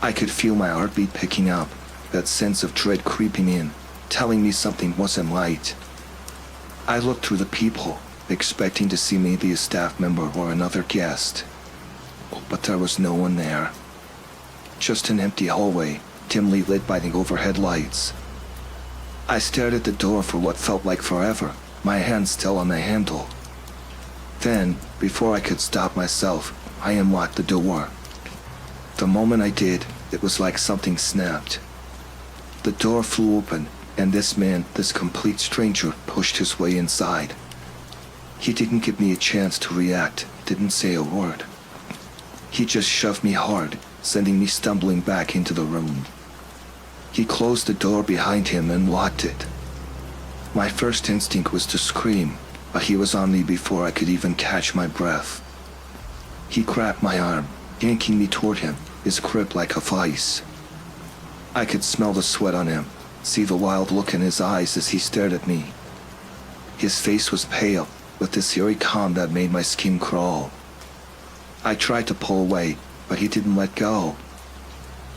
I could feel my heartbeat picking up, that sense of dread creeping in, telling me something wasn't right. I looked through the people, expecting to see maybe a staff member or another guest. But there was no one there. Just an empty hallway, dimly lit by the overhead lights. I stared at the door for what felt like forever, my hand still on the handle. Then, before I could stop myself, I unlocked the door. The moment I did, it was like something snapped. The door flew open, and this man, this complete stranger, pushed his way inside. He didn't give me a chance to react, didn't say a word. He just shoved me hard, sending me stumbling back into the room. He closed the door behind him and locked it. My first instinct was to scream, but he was on me before I could even catch my breath. He grabbed my arm, yanking me toward him, his grip like a vice. I could smell the sweat on him, see the wild look in his eyes as he stared at me. His face was pale, with this eerie calm that made my skin crawl. I tried to pull away, but he didn't let go.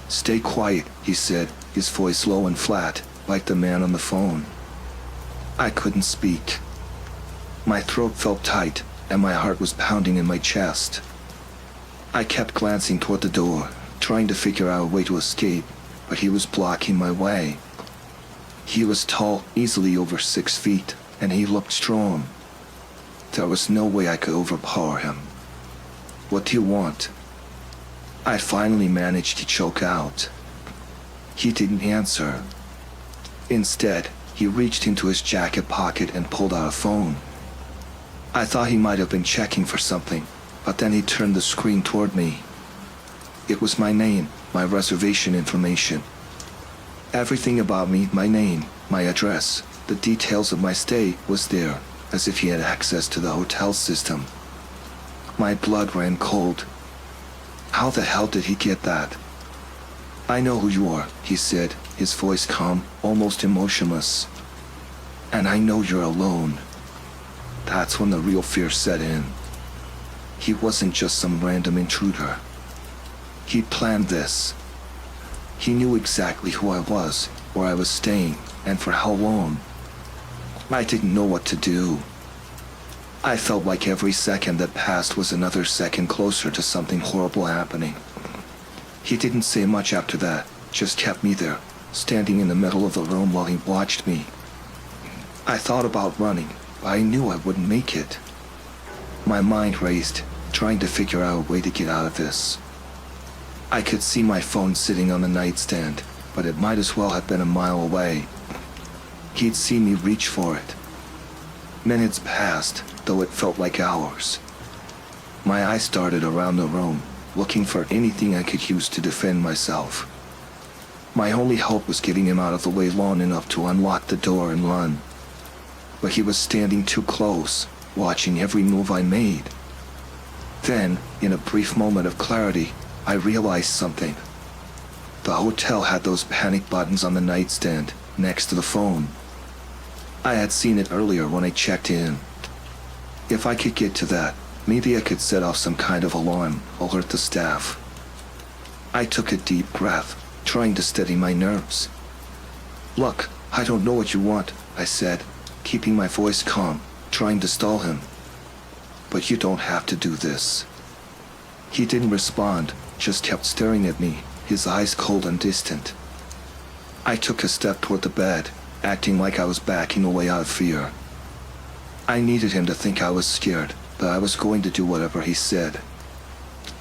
"Stay quiet," he said, his voice low and flat, like the man on the phone. I couldn't speak. My throat felt tight, and my heart was pounding in my chest. I kept glancing toward the door, trying to figure out a way to escape, but he was blocking my way. He was tall, easily over 6 feet, and he looked strong. There was no way I could overpower him. "What do you want?" I finally managed to choke out. He didn't answer. Instead, he reached into his jacket pocket and pulled out a phone. I thought he might have been checking for something, but then he turned the screen toward me. It was my name, my reservation information. Everything about me, my name, my address, the details of my stay was there, as if he had access to the hotel system. My blood ran cold. How the hell did he get that? "I know who you are," he said, his voice calm, almost emotionless. "And I know you're alone." That's when the real fear set in. He wasn't just some random intruder. He'd planned this. He knew exactly who I was, where I was staying, and for how long. I didn't know what to do. I felt like every second that passed was another second closer to something horrible happening. He didn't say much after that, just kept me there, standing in the middle of the room while he watched me. I thought about running, but I knew I wouldn't make it. My mind raced, trying to figure out a way to get out of this. I could see my phone sitting on the nightstand, but it might as well have been a mile away. He'd seen me reach for it. Minutes passed, though it felt like hours. My eyes darted around the room, looking for anything I could use to defend myself. My only hope was getting him out of the way long enough to unlock the door and run. But he was standing too close, watching every move I made. Then, in a brief moment of clarity, I realized something. The hotel had those panic buttons on the nightstand, next to the phone. I had seen it earlier when I checked in. If I could get to that, maybe I could set off some kind of alarm, alert the staff. I took a deep breath, trying to steady my nerves. "Look, I don't know what you want," I said, keeping my voice calm, trying to stall him. "But you don't have to do this." He didn't respond, just kept staring at me, his eyes cold and distant. I took a step toward the bed, acting like I was backing away out of fear. I needed him to think I was scared, that I was going to do whatever he said.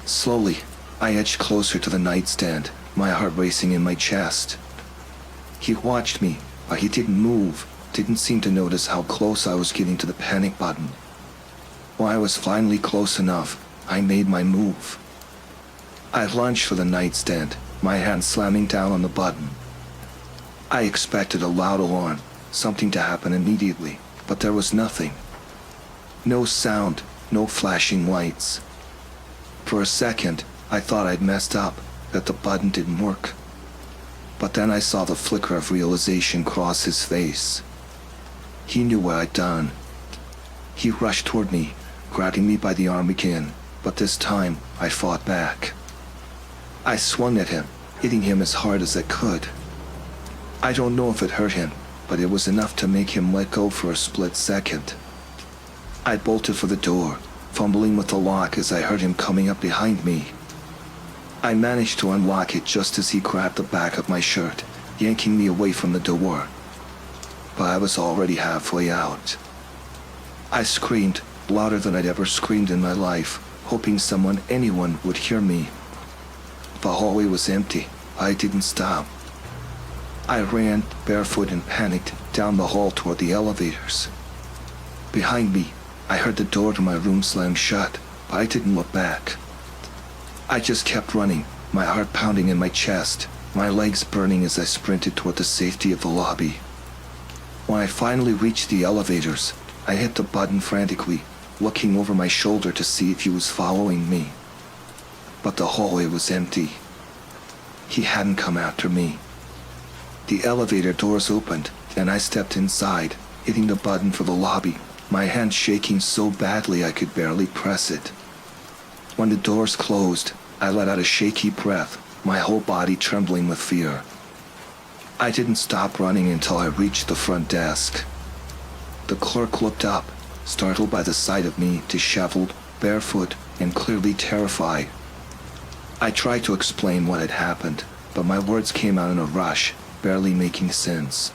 Slowly, I edged closer to the nightstand, my heart racing in my chest. He watched me, but he didn't move, didn't seem to notice how close I was getting to the panic button. When I was finally close enough, I made my move. I lunged for the nightstand, my hand slamming down on the button. I expected a loud alarm, something to happen immediately, but there was nothing. No sound, no flashing lights. For a second, I thought I'd messed up, that the button didn't work. But then I saw the flicker of realization cross his face. He knew what I'd done. He rushed toward me, grabbing me by the arm again, but this time I fought back. I swung at him, hitting him as hard as I could. I don't know if it hurt him, but it was enough to make him let go for a split second. I bolted for the door, fumbling with the lock as I heard him coming up behind me. I managed to unlock it just as he grabbed the back of my shirt, yanking me away from the door. But I was already halfway out. I screamed, louder than I'd ever screamed in my life, hoping anyone would hear me. The hallway was empty. I didn't stop. I ran, barefoot and panicked, down the hall toward the elevators. Behind me, I heard the door to my room slam shut, but I didn't look back. I just kept running, my heart pounding in my chest, my legs burning as I sprinted toward the safety of the lobby. When I finally reached the elevators, I hit the button frantically, looking over my shoulder to see if he was following me. But the hallway was empty. He hadn't come after me. The elevator doors opened, and I stepped inside, hitting the button for the lobby, my hand shaking so badly I could barely press it. When the doors closed, I let out a shaky breath, my whole body trembling with fear. I didn't stop running until I reached the front desk. The clerk looked up, startled by the sight of me, disheveled, barefoot, and clearly terrified. I tried to explain what had happened, but my words came out in a rush, barely making sense.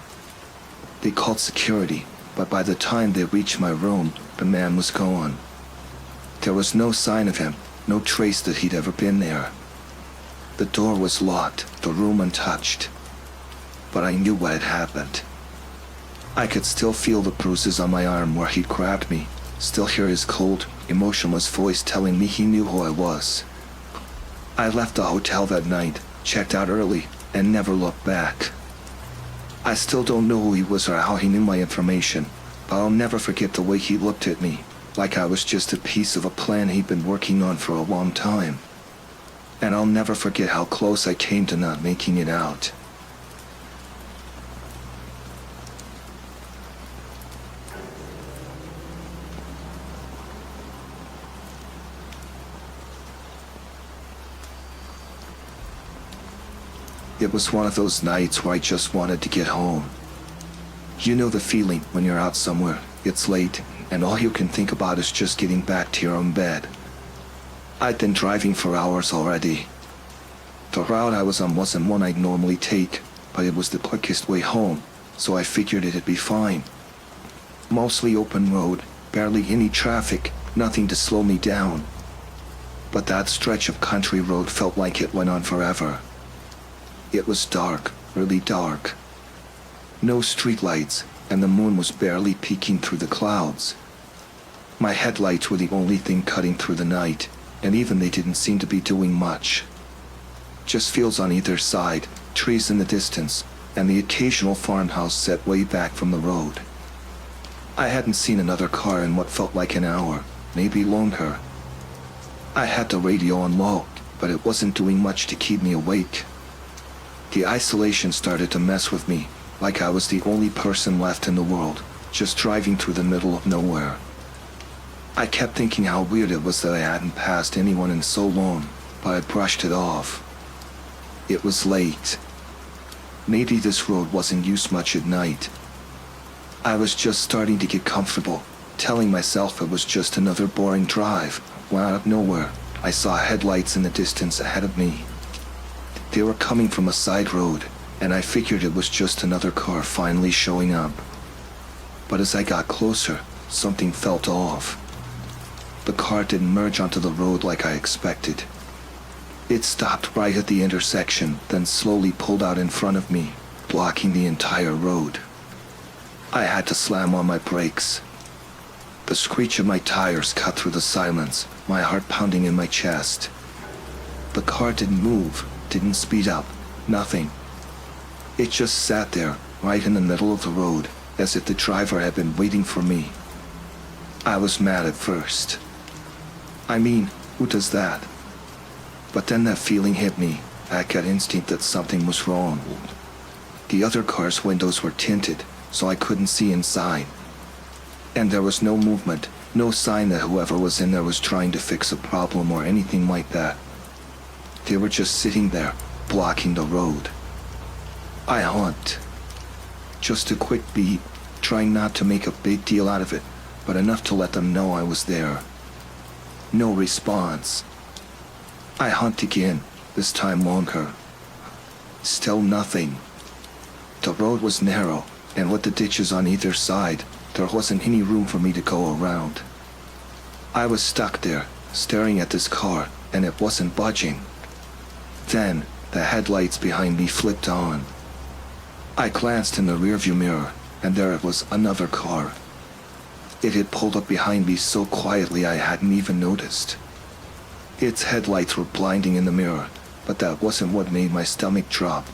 They called security, but by the time they reached my room, the man was gone. There was no sign of him, no trace that he'd ever been there. The door was locked, the room untouched. But I knew what had happened. I could still feel the bruises on my arm where he'd grabbed me, still hear his cold, emotionless voice telling me he knew who I was. I left the hotel that night, checked out early, and never looked back. I still don't know who he was or how he knew my information, but I'll never forget the way he looked at me, like I was just a piece of a plan he'd been working on for a long time. And I'll never forget how close I came to not making it out. It was one of those nights where I just wanted to get home. You know the feeling when you're out somewhere, it's late, and all you can think about is just getting back to your own bed. I'd been driving for hours already. The route I was on wasn't one I'd normally take, but it was the quickest way home, so I figured it'd be fine. Mostly open road, barely any traffic, nothing to slow me down. But that stretch of country road felt like it went on forever. It was dark, really dark. No streetlights, and the moon was barely peeking through the clouds. My headlights were the only thing cutting through the night, and even they didn't seem to be doing much. Just fields on either side, trees in the distance, and the occasional farmhouse set way back from the road. I hadn't seen another car in what felt like an hour, maybe longer. I had the radio on low, but it wasn't doing much to keep me awake. The isolation started to mess with me, like I was the only person left in the world, just driving through the middle of nowhere. I kept thinking how weird it was that I hadn't passed anyone in so long, but I brushed it off. It was late. Maybe this road wasn't used much at night. I was just starting to get comfortable, telling myself it was just another boring drive, when out of nowhere, I saw headlights in the distance ahead of me. They were coming from a side road, and I figured it was just another car finally showing up. But as I got closer, something felt off. The car didn't merge onto the road like I expected. It stopped right at the intersection, then slowly pulled out in front of me, blocking the entire road. I had to slam on my brakes. The screech of my tires cut through the silence, my heart pounding in my chest. The car didn't move, didn't speed up, nothing. It just sat there, right in the middle of the road, as if the driver had been waiting for me. I was mad at first. I mean, who does that? But then that feeling hit me, that gut instinct that something was wrong. The other car's windows were tinted, so I couldn't see inside. And there was no movement, no sign that whoever was in there was trying to fix a problem or anything like that. They were just sitting there, blocking the road. I honked. Just a quick beat, trying not to make a big deal out of it, but enough to let them know I was there. No response. I honked again, this time longer. Still nothing. The road was narrow, and with the ditches on either side, there wasn't any room for me to go around. I was stuck there, staring at this car, and it wasn't budging. Then, the headlights behind me flipped on. I glanced in the rearview mirror, and there it was, another car. It had pulled up behind me so quietly I hadn't even noticed. Its headlights were blinding in the mirror, but that wasn't what made my stomach drop.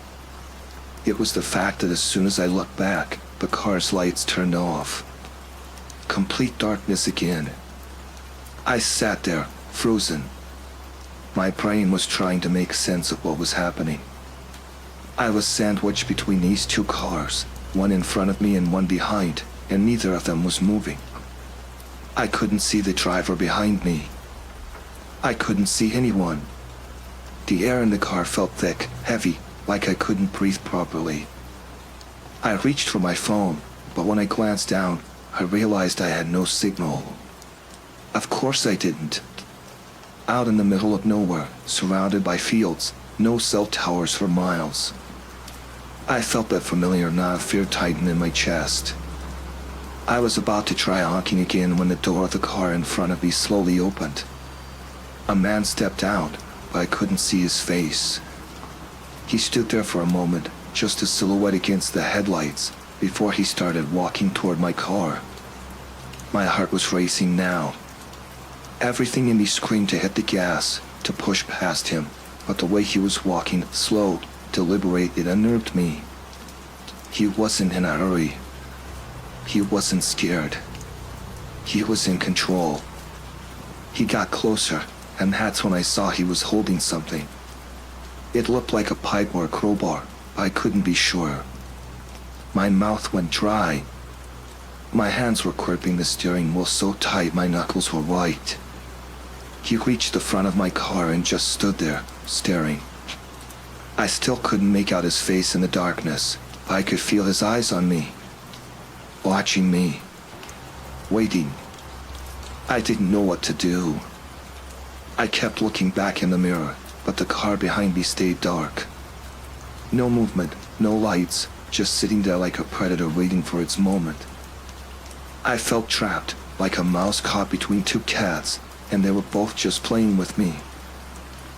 It was the fact that as soon as I looked back, the car's lights turned off. Complete darkness again. I sat there, frozen. My brain was trying to make sense of what was happening. I was sandwiched between these two cars, one in front of me and one behind, and neither of them was moving. I couldn't see the driver behind me. I couldn't see anyone. The air in the car felt thick, heavy, like I couldn't breathe properly. I reached for my phone, but when I glanced down, I realized I had no signal. Of course I didn't. Out in the middle of nowhere, surrounded by fields, no cell towers for miles. I felt that familiar knot of fear tighten in my chest. I was about to try honking again when the door of the car in front of me slowly opened. A man stepped out, but I couldn't see his face. He stood there for a moment, just a silhouette against the headlights, before he started walking toward my car. My heart was racing now. Everything in me screamed to hit the gas, to push past him, but the way he was walking, slow, deliberate, it unnerved me. He wasn't in a hurry. He wasn't scared. He was in control. He got closer, and that's when I saw he was holding something. It looked like a pipe or a crowbar, but I couldn't be sure. My mouth went dry. My hands were gripping the steering wheel so tight my knuckles were white. He reached the front of my car and just stood there, staring. I still couldn't make out his face in the darkness, but I could feel his eyes on me. Watching me. Waiting. I didn't know what to do. I kept looking back in the mirror, but the car behind me stayed dark. No movement, no lights, just sitting there like a predator waiting for its moment. I felt trapped, like a mouse caught between two cats, and they were both just playing with me.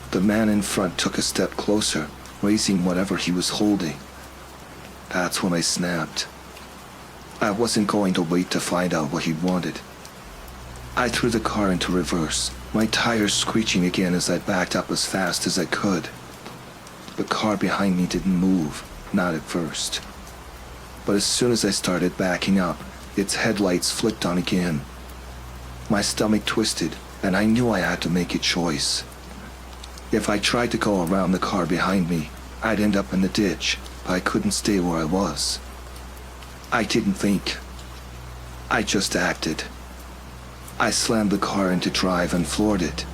The man in front took a step closer, raising whatever he was holding. That's when I snapped. I wasn't going to wait to find out what he wanted. I threw the car into reverse, my tires screeching again as I backed up as fast as I could. The car behind me didn't move, not at first. But as soon as I started backing up, its headlights flicked on again. My stomach twisted, and I knew I had to make a choice. If I tried to go around the car behind me, I'd end up in the ditch, but I couldn't stay where I was. I didn't think. I just acted. I slammed the car into drive and floored it.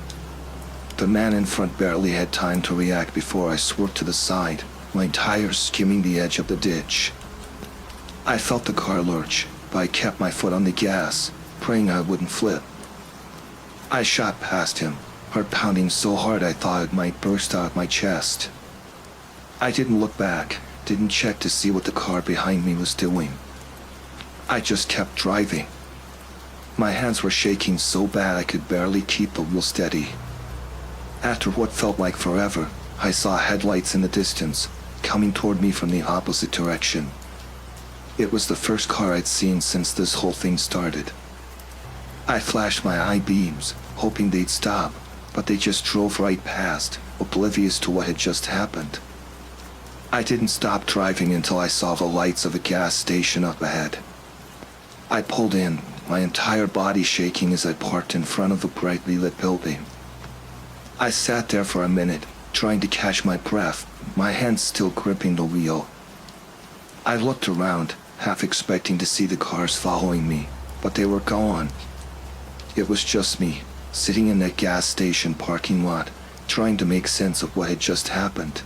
The man in front barely had time to react before I swerved to the side, my tires skimming the edge of the ditch. I felt the car lurch, but I kept my foot on the gas, praying I wouldn't flip. I shot past him, heart pounding so hard I thought it might burst out of my chest. I didn't look back, didn't check to see what the car behind me was doing. I just kept driving. My hands were shaking so bad I could barely keep the wheel steady. After what felt like forever, I saw headlights in the distance, coming toward me from the opposite direction. It was the first car I'd seen since this whole thing started. I flashed my eye beams, hoping they'd stop, but they just drove right past, oblivious to what had just happened. I didn't stop driving until I saw the lights of a gas station up ahead. I pulled in, my entire body shaking as I parked in front of a brightly lit building. I sat there for a minute, trying to catch my breath, my hands still gripping the wheel. I looked around, half expecting to see the cars following me, but they were gone. It was just me, sitting in that gas station parking lot, trying to make sense of what had just happened.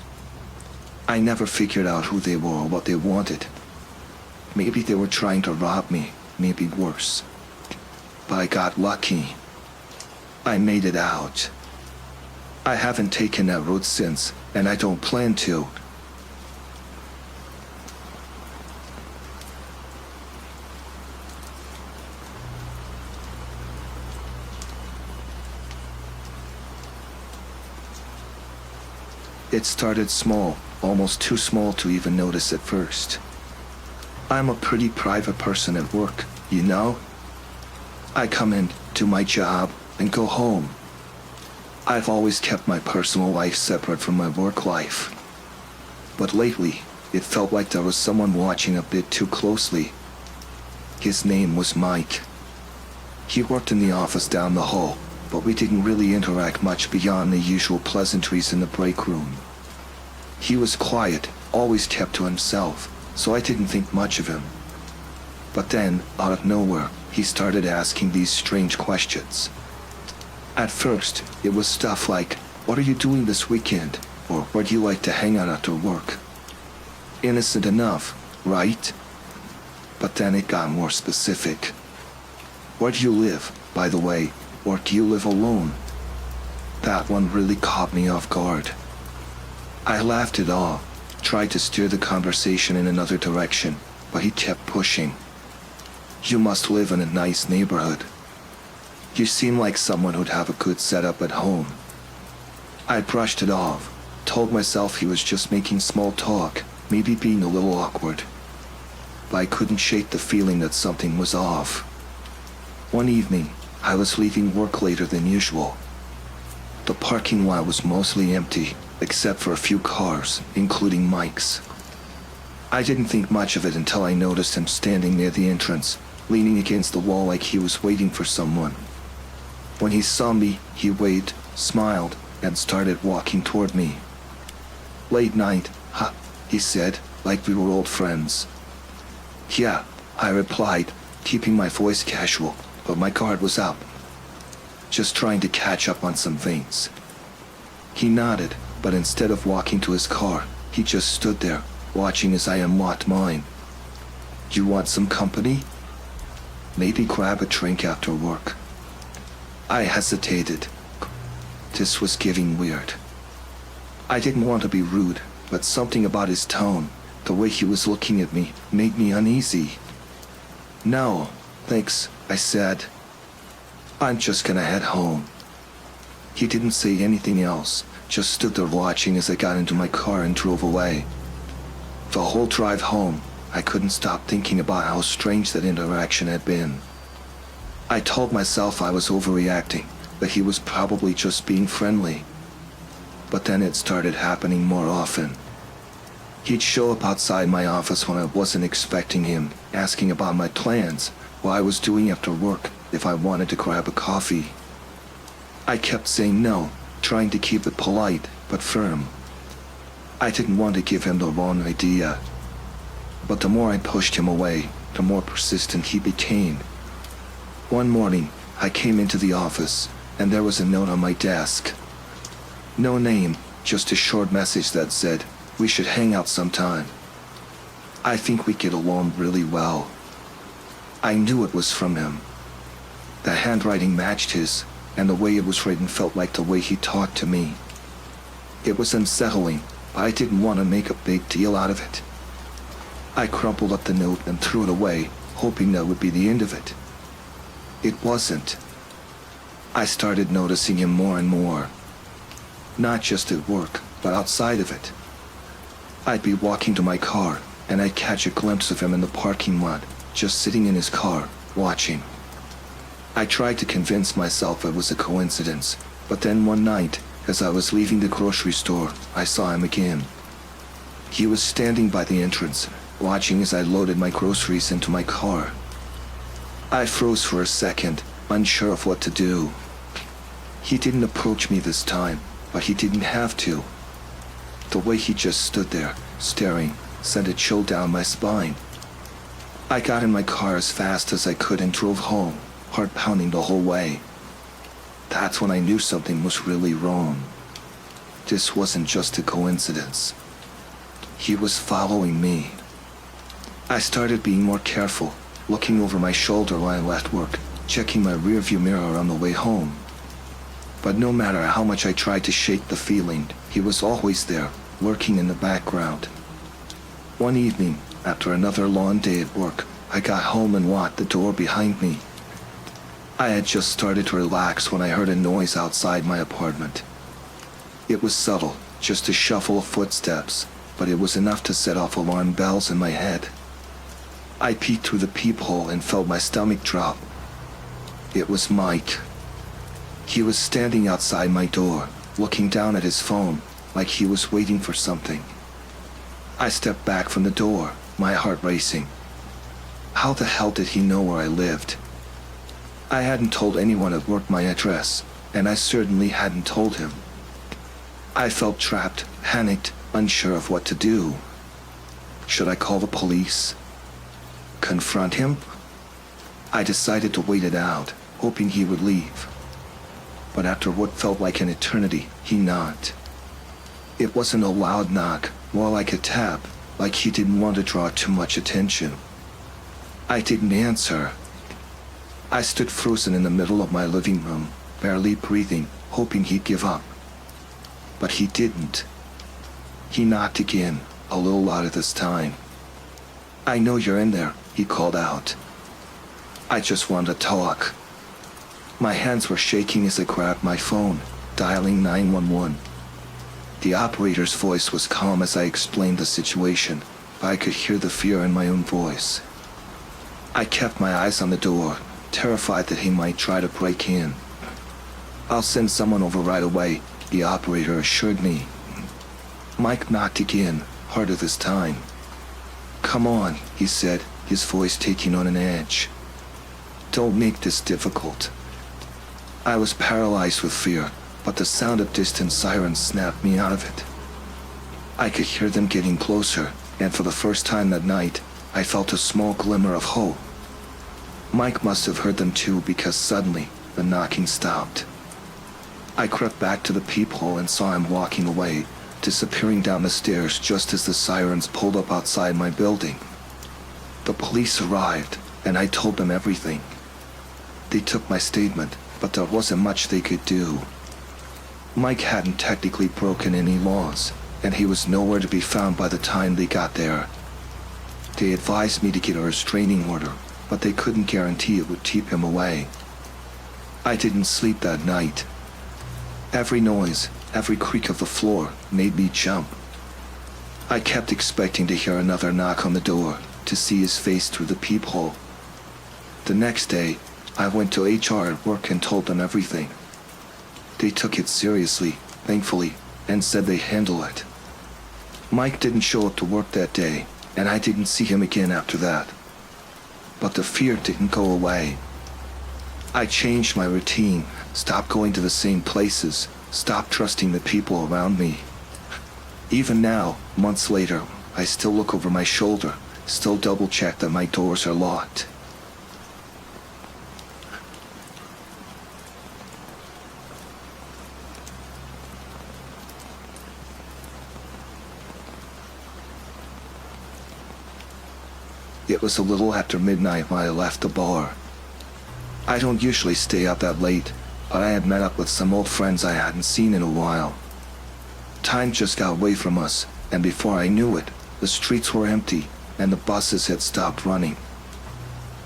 I never figured out who they were or what they wanted. Maybe they were trying to rob me, maybe worse. But I got lucky. I made it out. I haven't taken that road since, and I don't plan to. It started small, almost too small to even notice at first. I'm a pretty private person at work, you know? I come in, do my job, and go home. I've always kept my personal life separate from my work life. But lately, it felt like there was someone watching a bit too closely. His name was Mike. He worked in the office down the hall, but we didn't really interact much beyond the usual pleasantries in the break room. He was quiet, always kept to himself, so I didn't think much of him. But then, out of nowhere, he started asking these strange questions. At first, it was stuff like, "What are you doing this weekend?" or "Where do you like to hang out after work?" Innocent enough, right? But then it got more specific. "Where do you live, by the way? Or do you live alone?" That one really caught me off guard. I laughed it off, tried to steer the conversation in another direction, but he kept pushing. "You must live in a nice neighborhood. You seem like someone who'd have a good setup at home." I brushed it off, told myself he was just making small talk, maybe being a little awkward. But I couldn't shake the feeling that something was off. One evening, I was leaving work later than usual. The parking lot was mostly empty, except for a few cars, including Mike's. I didn't think much of it until I noticed him standing near the entrance, leaning against the wall like he was waiting for someone. When he saw me, he waved, smiled, and started walking toward me. "Late night, huh?" he said, like we were old friends. "Yeah," I replied, keeping my voice casual, but my guard was up. Just trying to catch up on some things. He nodded, but instead of walking to his car, he just stood there, watching as I unlocked mine. "You want some company? Maybe grab a drink after work." I hesitated. This was getting weird. I didn't want to be rude, but something about his tone, the way he was looking at me, made me uneasy. "No, thanks," I said. "I'm just gonna head home." He didn't say anything else, just stood there watching as I got into my car and drove away. The whole drive home, I couldn't stop thinking about how strange that interaction had been. I told myself I was overreacting, that he was probably just being friendly. But then it started happening more often. He'd show up outside my office when I wasn't expecting him, asking about my plans, what I was doing after work, if I wanted to grab a coffee. I kept saying no, trying to keep it polite, but firm. I didn't want to give him the wrong idea. But the more I pushed him away, the more persistent he became. One morning, I came into the office, and there was a note on my desk. No name, just a short message that said, "We should hang out sometime. I think we get along really well." I knew it was from him. The handwriting matched his, and the way it was written felt like the way he talked to me. It was unsettling, but I didn't want to make a big deal out of it. I crumpled up the note and threw it away, hoping that would be the end of it. It wasn't. I started noticing him more and more. Not just at work, but outside of it. I'd be walking to my car, and I'd catch a glimpse of him in the parking lot, just sitting in his car, watching. I tried to convince myself it was a coincidence, but then one night, as I was leaving the grocery store, I saw him again. He was standing by the entrance, watching as I loaded my groceries into my car. I froze for a second, unsure of what to do. He didn't approach me this time, but he didn't have to. The way he just stood there, staring, sent a chill down my spine. I got in my car as fast as I could and drove home, heart pounding the whole way. That's when I knew something was really wrong. This wasn't just a coincidence. He was following me. I started being more careful, looking over my shoulder while I left work, checking my rearview mirror on the way home. But no matter how much I tried to shake the feeling, he was always there, lurking in the background. One evening, after another long day at work, I got home and locked the door behind me. I had just started to relax when I heard a noise outside my apartment. It was subtle, just a shuffle of footsteps, but it was enough to set off alarm bells in my head. I peeked through the peephole and felt my stomach drop. It was Mike. He was standing outside my door, looking down at his phone, like he was waiting for something. I stepped back from the door, my heart racing. How the hell did he know where I lived? I hadn't told anyone at work my address, and I certainly hadn't told him. I felt trapped, panicked, unsure of what to do. Should I call the police? Confront him? I decided to wait it out, hoping he would leave. But after what felt like an eternity, he knocked. It wasn't a loud knock, more like a tap, like he didn't want to draw too much attention. I didn't answer. I stood frozen in the middle of my living room, barely breathing, hoping he'd give up. But he didn't. He knocked again, a little louder this time. "I know you're in there," he called out. I just wanted to talk. My hands were shaking as I grabbed my phone, dialing 911. The operator's voice was calm as I explained the situation, but I could hear the fear in my own voice. I kept my eyes on the door, terrified that he might try to break in. "I'll send someone over right away," the operator assured me. Mike knocked again, harder this time. "Come on," he said, his voice taking on an edge. "Don't make this difficult." I was paralyzed with fear, but the sound of distant sirens snapped me out of it. I could hear them getting closer, and for the first time that night, I felt a small glimmer of hope. Mike must have heard them too, because suddenly, the knocking stopped. I crept back to the peephole and saw him walking away, disappearing down the stairs just as the sirens pulled up outside my building. The police arrived, and I told them everything. They took my statement, but there wasn't much they could do. Mike hadn't technically broken any laws, and he was nowhere to be found by the time they got there. They advised me to get a restraining order, but they couldn't guarantee it would keep him away. I didn't sleep that night. Every noise, every creak of the floor made me jump. I kept expecting to hear another knock on the door, to see his face through the peephole. The next day, I went to HR at work and told them everything. They took it seriously, thankfully, and said they'd handle it. Mike didn't show up to work that day, and I didn't see him again after that. But the fear didn't go away. I changed my routine, stopped going to the same places, stopped trusting the people around me. Even now, months later, I still look over my shoulder, still double-check that my doors are locked. It was a little after midnight when I left the bar. I don't usually stay up that late, but I had met up with some old friends I hadn't seen in a while. Time just got away from us, and before I knew it, the streets were empty, and the buses had stopped running.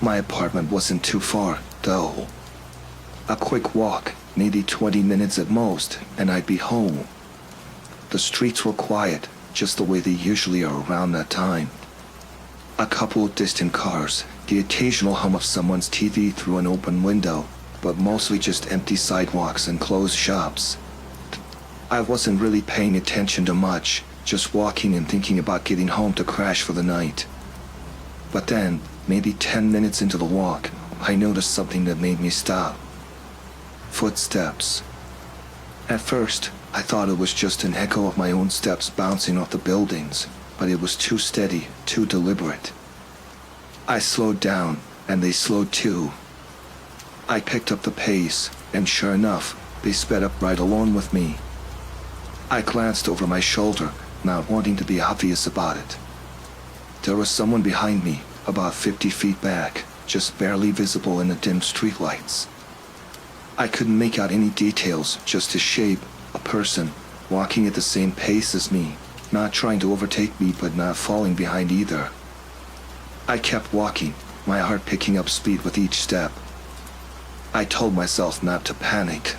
My apartment wasn't too far, though. A quick walk, maybe 20 minutes at most, and I'd be home. The streets were quiet, just the way they usually are around that time. A couple of distant cars, the occasional hum of someone's TV through an open window, but mostly just empty sidewalks and closed shops. I wasn't really paying attention to much, just walking and thinking about getting home to crash for the night. But then, maybe 10 minutes into the walk, I noticed something that made me stop. Footsteps. At first, I thought it was just an echo of my own steps bouncing off the buildings, but it was too steady, too deliberate. I slowed down, and they slowed too. I picked up the pace, and sure enough, they sped up right along with me. I glanced over my shoulder, not wanting to be obvious about it. There was someone behind me, about 50 feet back, just barely visible in the dim streetlights. I couldn't make out any details, just a shape, a person, walking at the same pace as me, not trying to overtake me but not falling behind either. I kept walking, my heart picking up speed with each step. I told myself not to panic.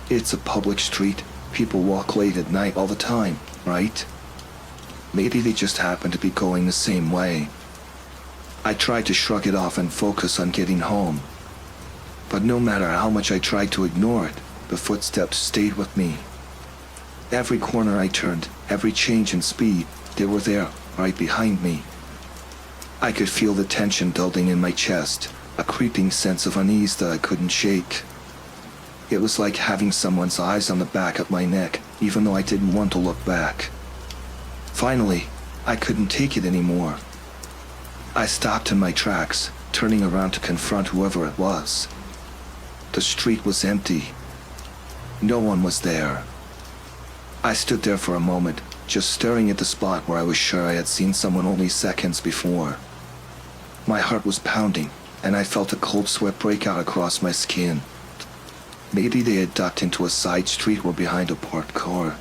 It's a public street, people walk late at night all the time, right? Maybe they just happen to be going the same way. I tried to shrug it off and focus on getting home. But no matter how much I tried to ignore it, the footsteps stayed with me. Every corner I turned, every change in speed, they were there, right behind me. I could feel the tension building in my chest, a creeping sense of unease that I couldn't shake. It was like having someone's eyes on the back of my neck, even though I didn't want to look back. Finally, I couldn't take it anymore. I stopped in my tracks, turning around to confront whoever it was. The street was empty. No one was there. I stood there for a moment, just staring at the spot where I was sure I had seen someone only seconds before. My heart was pounding, and I felt a cold sweat break out across my skin. Maybe they had ducked into a side street or behind a parked car.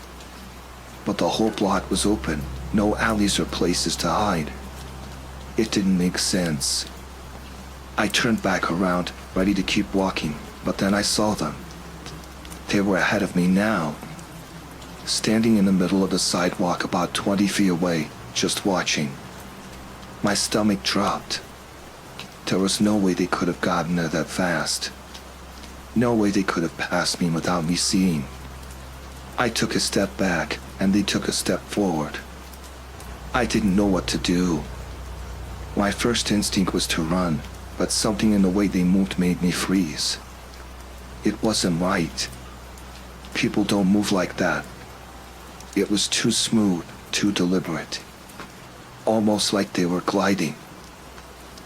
But the whole block was open, no alleys or places to hide. It didn't make sense. I turned back around, ready to keep walking, but then I saw them. They were ahead of me now. Standing in the middle of the sidewalk about 20 feet away, just watching. My stomach dropped. There was no way they could have gotten there that fast. No way they could have passed me without me seeing. I took a step back, and they took a step forward. I didn't know what to do. My first instinct was to run, but something in the way they moved made me freeze. It wasn't right. People don't move like that. It was too smooth, too deliberate. Almost like they were gliding.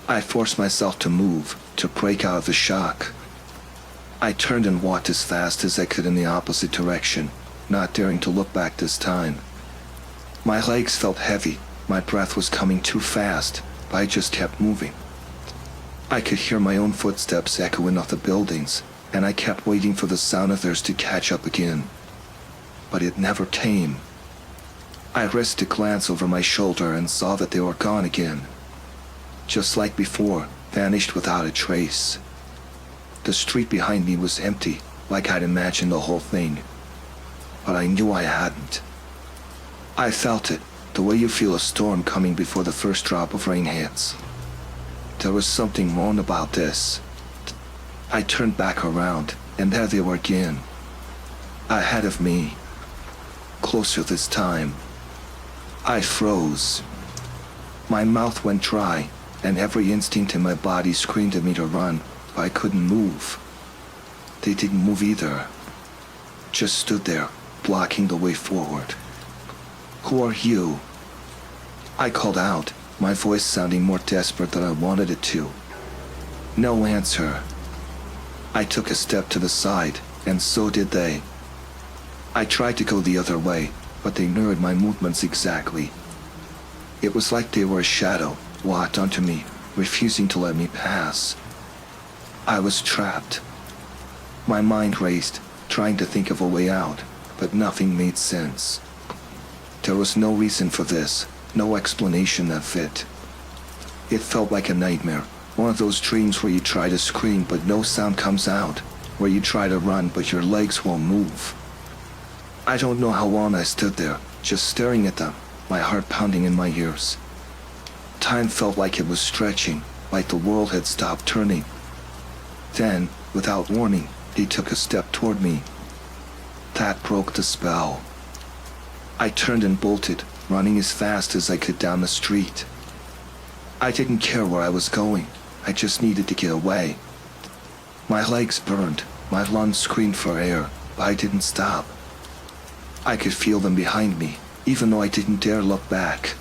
I forced myself to move, to break out of the shock. I turned and walked as fast as I could in the opposite direction, not daring to look back this time. My legs felt heavy, my breath was coming too fast, but I just kept moving. I could hear my own footsteps echoing off the buildings, and I kept waiting for the sound of theirs to catch up again. But it never came. I risked a glance over my shoulder and saw that they were gone again. Just like before, vanished without a trace. The street behind me was empty, like I'd imagined the whole thing. But I knew I hadn't. I felt it, the way you feel a storm coming before the first drop of rain hits. There was something wrong about this. I turned back around, and there they were again. Ahead of me. Closer this time. I froze. My mouth went dry, and every instinct in my body screamed at me to run, but I couldn't move. They didn't move either. Just stood there, blocking the way forward. Who are you? I called out, my voice sounding more desperate than I wanted it to. No answer. I took a step to the side, and so did they. I tried to go the other way, but they mirrored my movements exactly. It was like they were a shadow, walked onto me, refusing to let me pass. I was trapped. My mind raced, trying to think of a way out, but nothing made sense. There was no reason for this, no explanation that fit. It felt like a nightmare, one of those dreams where you try to scream but no sound comes out, where you try to run but your legs won't move. I don't know how long I stood there, just staring at them, my heart pounding in my ears. Time felt like it was stretching, like the world had stopped turning. Then, without warning, he took a step toward me. That broke the spell. I turned and bolted, running as fast as I could down the street. I didn't care where I was going. I just needed to get away. My legs burned, my lungs screamed for air, but I didn't stop. I could feel them behind me, even though I didn't dare look back.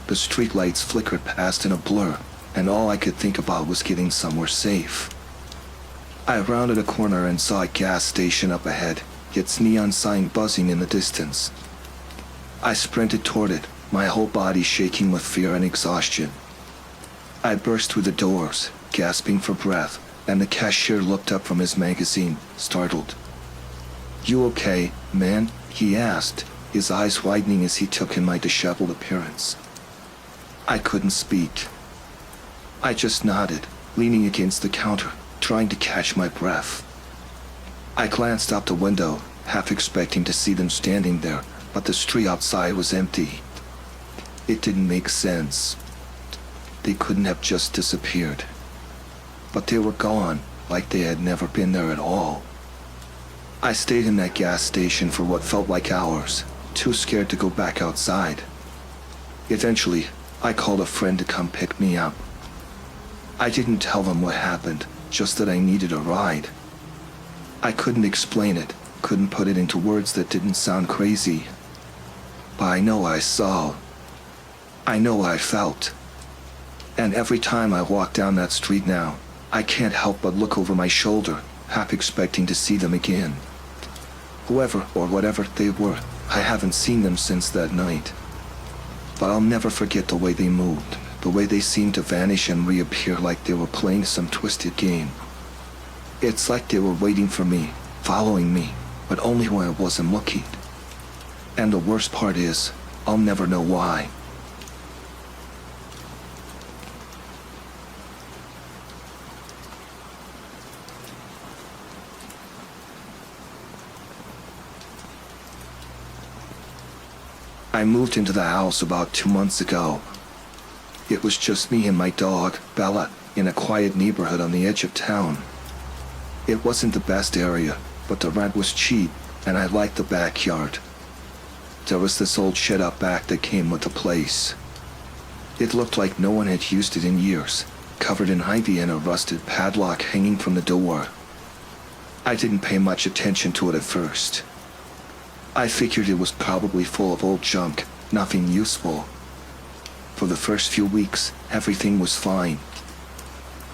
The streetlights flickered past in a blur, and all I could think about was getting somewhere safe. I rounded a corner and saw a gas station up ahead, its neon sign buzzing in the distance. I sprinted toward it, my whole body shaking with fear and exhaustion. I burst through the doors, gasping for breath, and the cashier looked up from his magazine, startled. "You okay, man?" he asked, his eyes widening as he took in my disheveled appearance. I couldn't speak. I just nodded, leaning against the counter, trying to catch my breath. I glanced out the window, half expecting to see them standing there, but the street outside was empty. It didn't make sense. They couldn't have just disappeared. But they were gone, like they had never been there at all. I stayed in that gas station for what felt like hours, too scared to go back outside. Eventually, I called a friend to come pick me up. I didn't tell them what happened, just that I needed a ride. I couldn't explain it, couldn't put it into words that didn't sound crazy. But I know I saw. I know I felt. And every time I walk down that street now, I can't help but look over my shoulder, half expecting to see them again. Whoever or whatever they were, I haven't seen them since that night. But I'll never forget the way they moved, the way they seemed to vanish and reappear like they were playing some twisted game. It's like they were waiting for me, following me, but only when I wasn't looking. And the worst part is, I'll never know why. I moved into the house about 2 months ago. It was just me and my dog, Bella, in a quiet neighborhood on the edge of town. It wasn't the best area, but the rent was cheap, and I liked the backyard. There was this old shed out back that came with the place. It looked like no one had used it in years, covered in ivy and a rusted padlock hanging from the door. I didn't pay much attention to it at first. I figured it was probably full of old junk, nothing useful. For the first few weeks, everything was fine.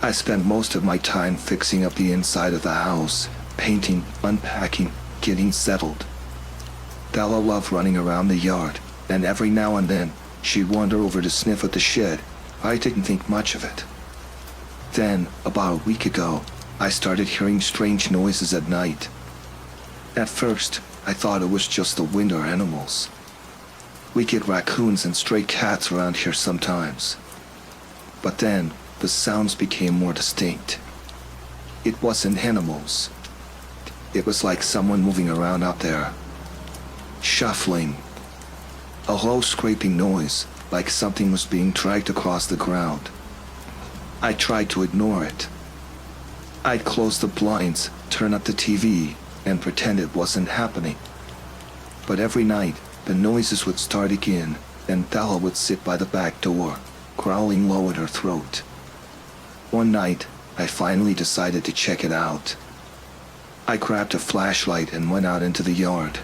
I spent most of my time fixing up the inside of the house, painting, unpacking, getting settled. Bella loved running around the yard, and every now and then, she'd wander over to sniff at the shed. I didn't think much of it. Then, about a week ago, I started hearing strange noises at night. At first, I thought it was just the wind or animals. We get raccoons and stray cats around here sometimes. But then, the sounds became more distinct. It wasn't animals. It was like someone moving around out there. Shuffling. A low scraping noise, like something was being dragged across the ground. I tried to ignore it. I'd close the blinds, turn up the TV, and pretend it wasn't happening. But every night, the noises would start again, and Bella would sit by the back door, growling low at her throat. One night, I finally decided to check it out. I grabbed a flashlight and went out into the yard.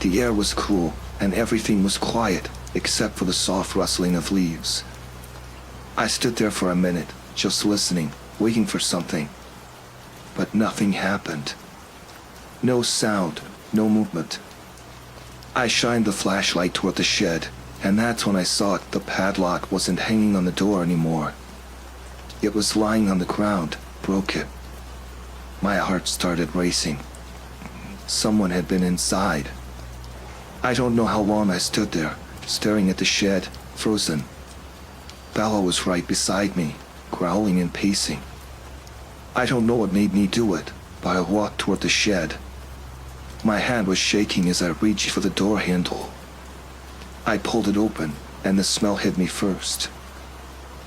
The air was cool, and everything was quiet, except for the soft rustling of leaves. I stood there for a minute, just listening, waiting for something. But nothing happened. No sound, no movement. I shined the flashlight toward the shed, and that's when I saw the padlock wasn't hanging on the door anymore. It was lying on the ground, broken. My heart started racing. Someone had been inside. I don't know how long I stood there, staring at the shed, frozen. Bella was right beside me, growling and pacing. I don't know what made me do it, but I walked toward the shed. My hand was shaking as I reached for the door handle. I pulled it open, and the smell hit me first.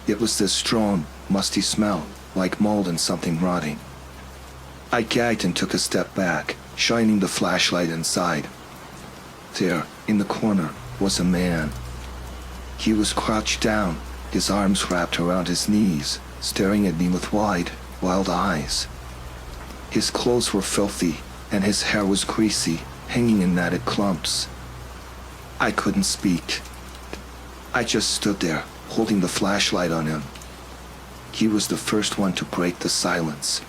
It was this strong, musty smell, like mold and something rotting. I gagged and took a step back, shining the flashlight inside. There, in the corner, was a man. He was crouched down, his arms wrapped around his knees, staring at me with wide, wild eyes. His clothes were filthy, and his hair was greasy, hanging in matted clumps. I couldn't speak. I just stood there, holding the flashlight on him. He was the first one to break the silence.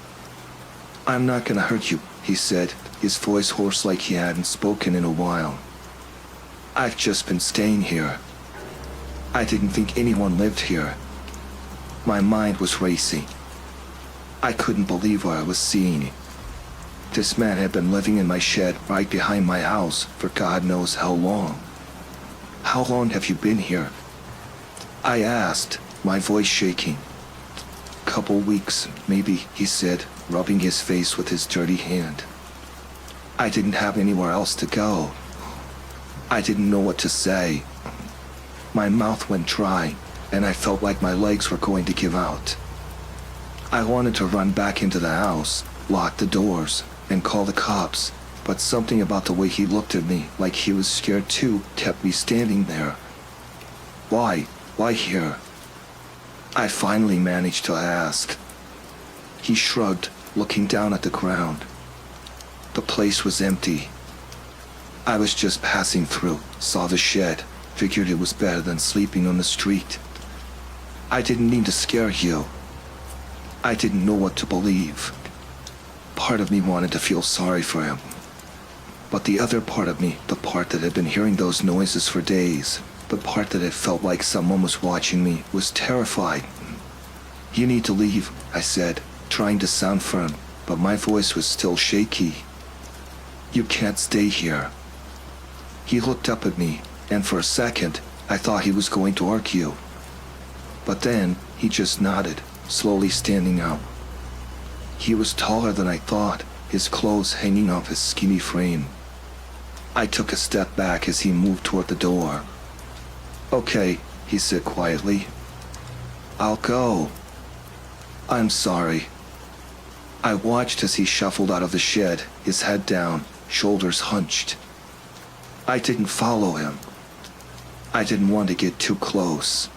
"I'm not gonna hurt you," he said, his voice hoarse like he hadn't spoken in a while. "I've just been staying here. I didn't think anyone lived here." My mind was racing. I couldn't believe what I was seeing. This man had been living in my shed right behind my house for God knows how long. "How long have you been here?" I asked, my voice shaking. "Couple weeks, maybe," he said, rubbing his face with his dirty hand. I didn't have anywhere else to go. I didn't know what to say. My mouth went dry, and I felt like my legs were going to give out. I wanted to run back into the house, lock the doors, and call the cops, but something about the way he looked at me, like he was scared too, kept me standing there. "Why? Why here?" I finally managed to ask. He shrugged, looking down at the ground. The place was empty. I was just passing through, saw the shed, figured it was better than sleeping on the street. I didn't mean to scare you. I didn't know what to believe. Part of me wanted to feel sorry for him. But the other part of me, the part that had been hearing those noises for days, the part that had felt like someone was watching me, was terrified. "You need to leave," I said, trying to sound firm, but my voice was still shaky. "You can't stay here." He looked up at me, and for a second, I thought he was going to argue. But then, he just nodded, slowly standing up. He was taller than I thought, his clothes hanging off his skinny frame. I took a step back as he moved toward the door. "Okay," he said quietly. "I'll go." "I'm sorry." I watched as he shuffled out of the shed, his head down, shoulders hunched. I didn't follow him. I didn't want to get too close.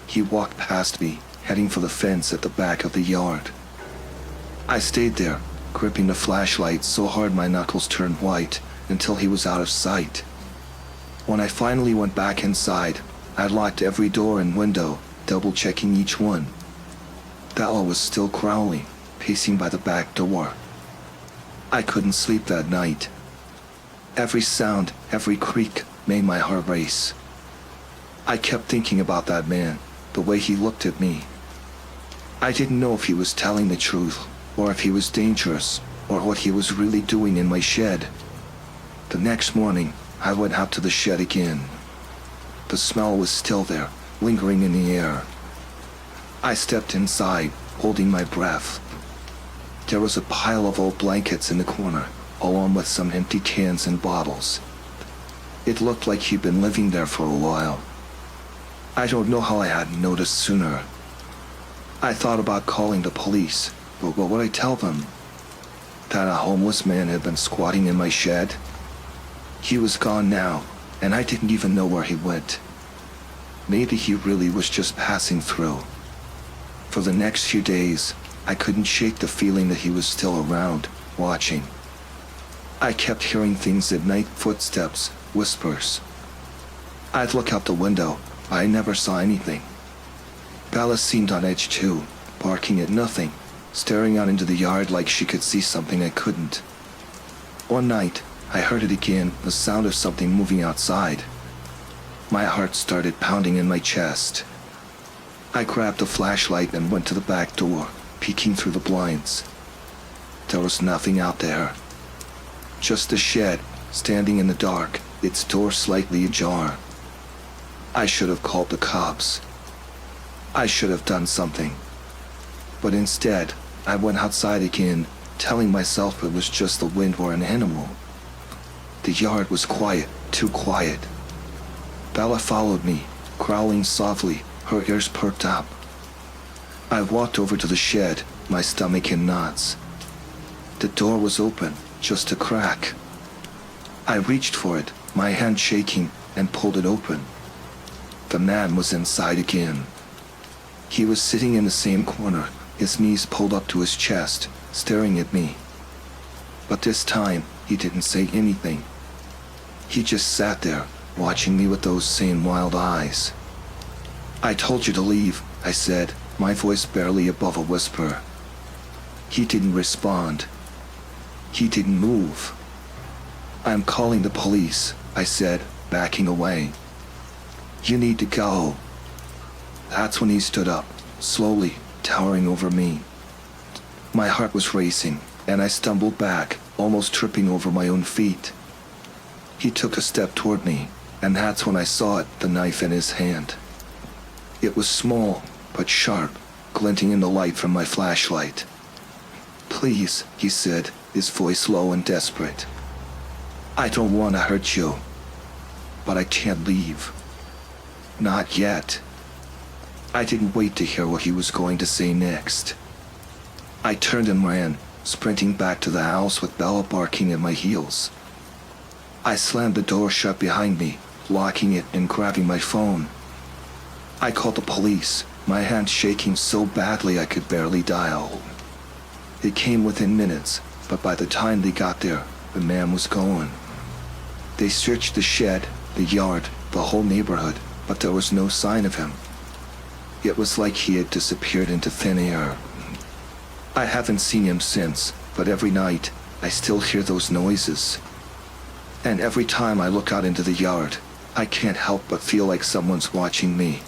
He walked past me, heading for the fence at the back of the yard. I stayed there, gripping the flashlight so hard my knuckles turned white, until he was out of sight. When I finally went back inside, I locked every door and window, double-checking each one. Bella was still growling, pacing by the back door. I couldn't sleep that night. Every sound, every creak made my heart race. I kept thinking about that man, the way he looked at me. I didn't know if he was telling the truth, or if he was dangerous, or what he was really doing in my shed. The next morning, I went out to the shed again. The smell was still there, lingering in the air. I stepped inside, holding my breath. There was a pile of old blankets in the corner, along with some empty cans and bottles. It looked like he'd been living there for a while. I don't know how I hadn't noticed sooner. I thought about calling the police, but what would I tell them? That a homeless man had been squatting in my shed? He was gone now, and I didn't even know where he went. Maybe he really was just passing through. For the next few days, I couldn't shake the feeling that he was still around, watching. I kept hearing things at night, footsteps, whispers. I'd look out the window, but I never saw anything. Bella seemed on edge too, barking at nothing, staring out into the yard like she could see something I couldn't. One night, I heard it again, the sound of something moving outside. My heart started pounding in my chest. I grabbed a flashlight and went to the back door, peeking through the blinds. There was nothing out there. Just the shed, standing in the dark, its door slightly ajar. I should have called the cops. I should have done something. But instead, I went outside again, telling myself it was just the wind or an animal. The yard was quiet, too quiet. Bella followed me, growling softly, her ears perked up. I walked over to the shed, my stomach in knots. The door was open, just a crack. I reached for it, my hand shaking, and pulled it open. The man was inside again. He was sitting in the same corner, his knees pulled up to his chest, staring at me. But this time, he didn't say anything. He just sat there, watching me with those same wild eyes. "I told you to leave," I said, my voice barely above a whisper. He didn't respond. He didn't move. "I'm calling the police," I said, backing away. "You need to go." That's when he stood up, slowly, towering over me. My heart was racing, and I stumbled back, almost tripping over my own feet. He took a step toward me, and that's when I saw it, the knife in his hand. It was small, but sharp, glinting in the light from my flashlight. "Please," he said, his voice low and desperate. "I don't want to hurt you, but I can't leave. Not yet." I didn't wait to hear what he was going to say next. I turned and ran, sprinting back to the house with Bella barking at my heels. I slammed the door shut behind me, locking it and grabbing my phone. I called the police, my hand shaking so badly I could barely dial. They came within minutes, but by the time they got there, the man was gone. They searched the shed, the yard, the whole neighborhood, but there was no sign of him. It was like he had disappeared into thin air. I haven't seen him since, but every night, I still hear those noises. And every time I look out into the yard, I can't help but feel like someone's watching me.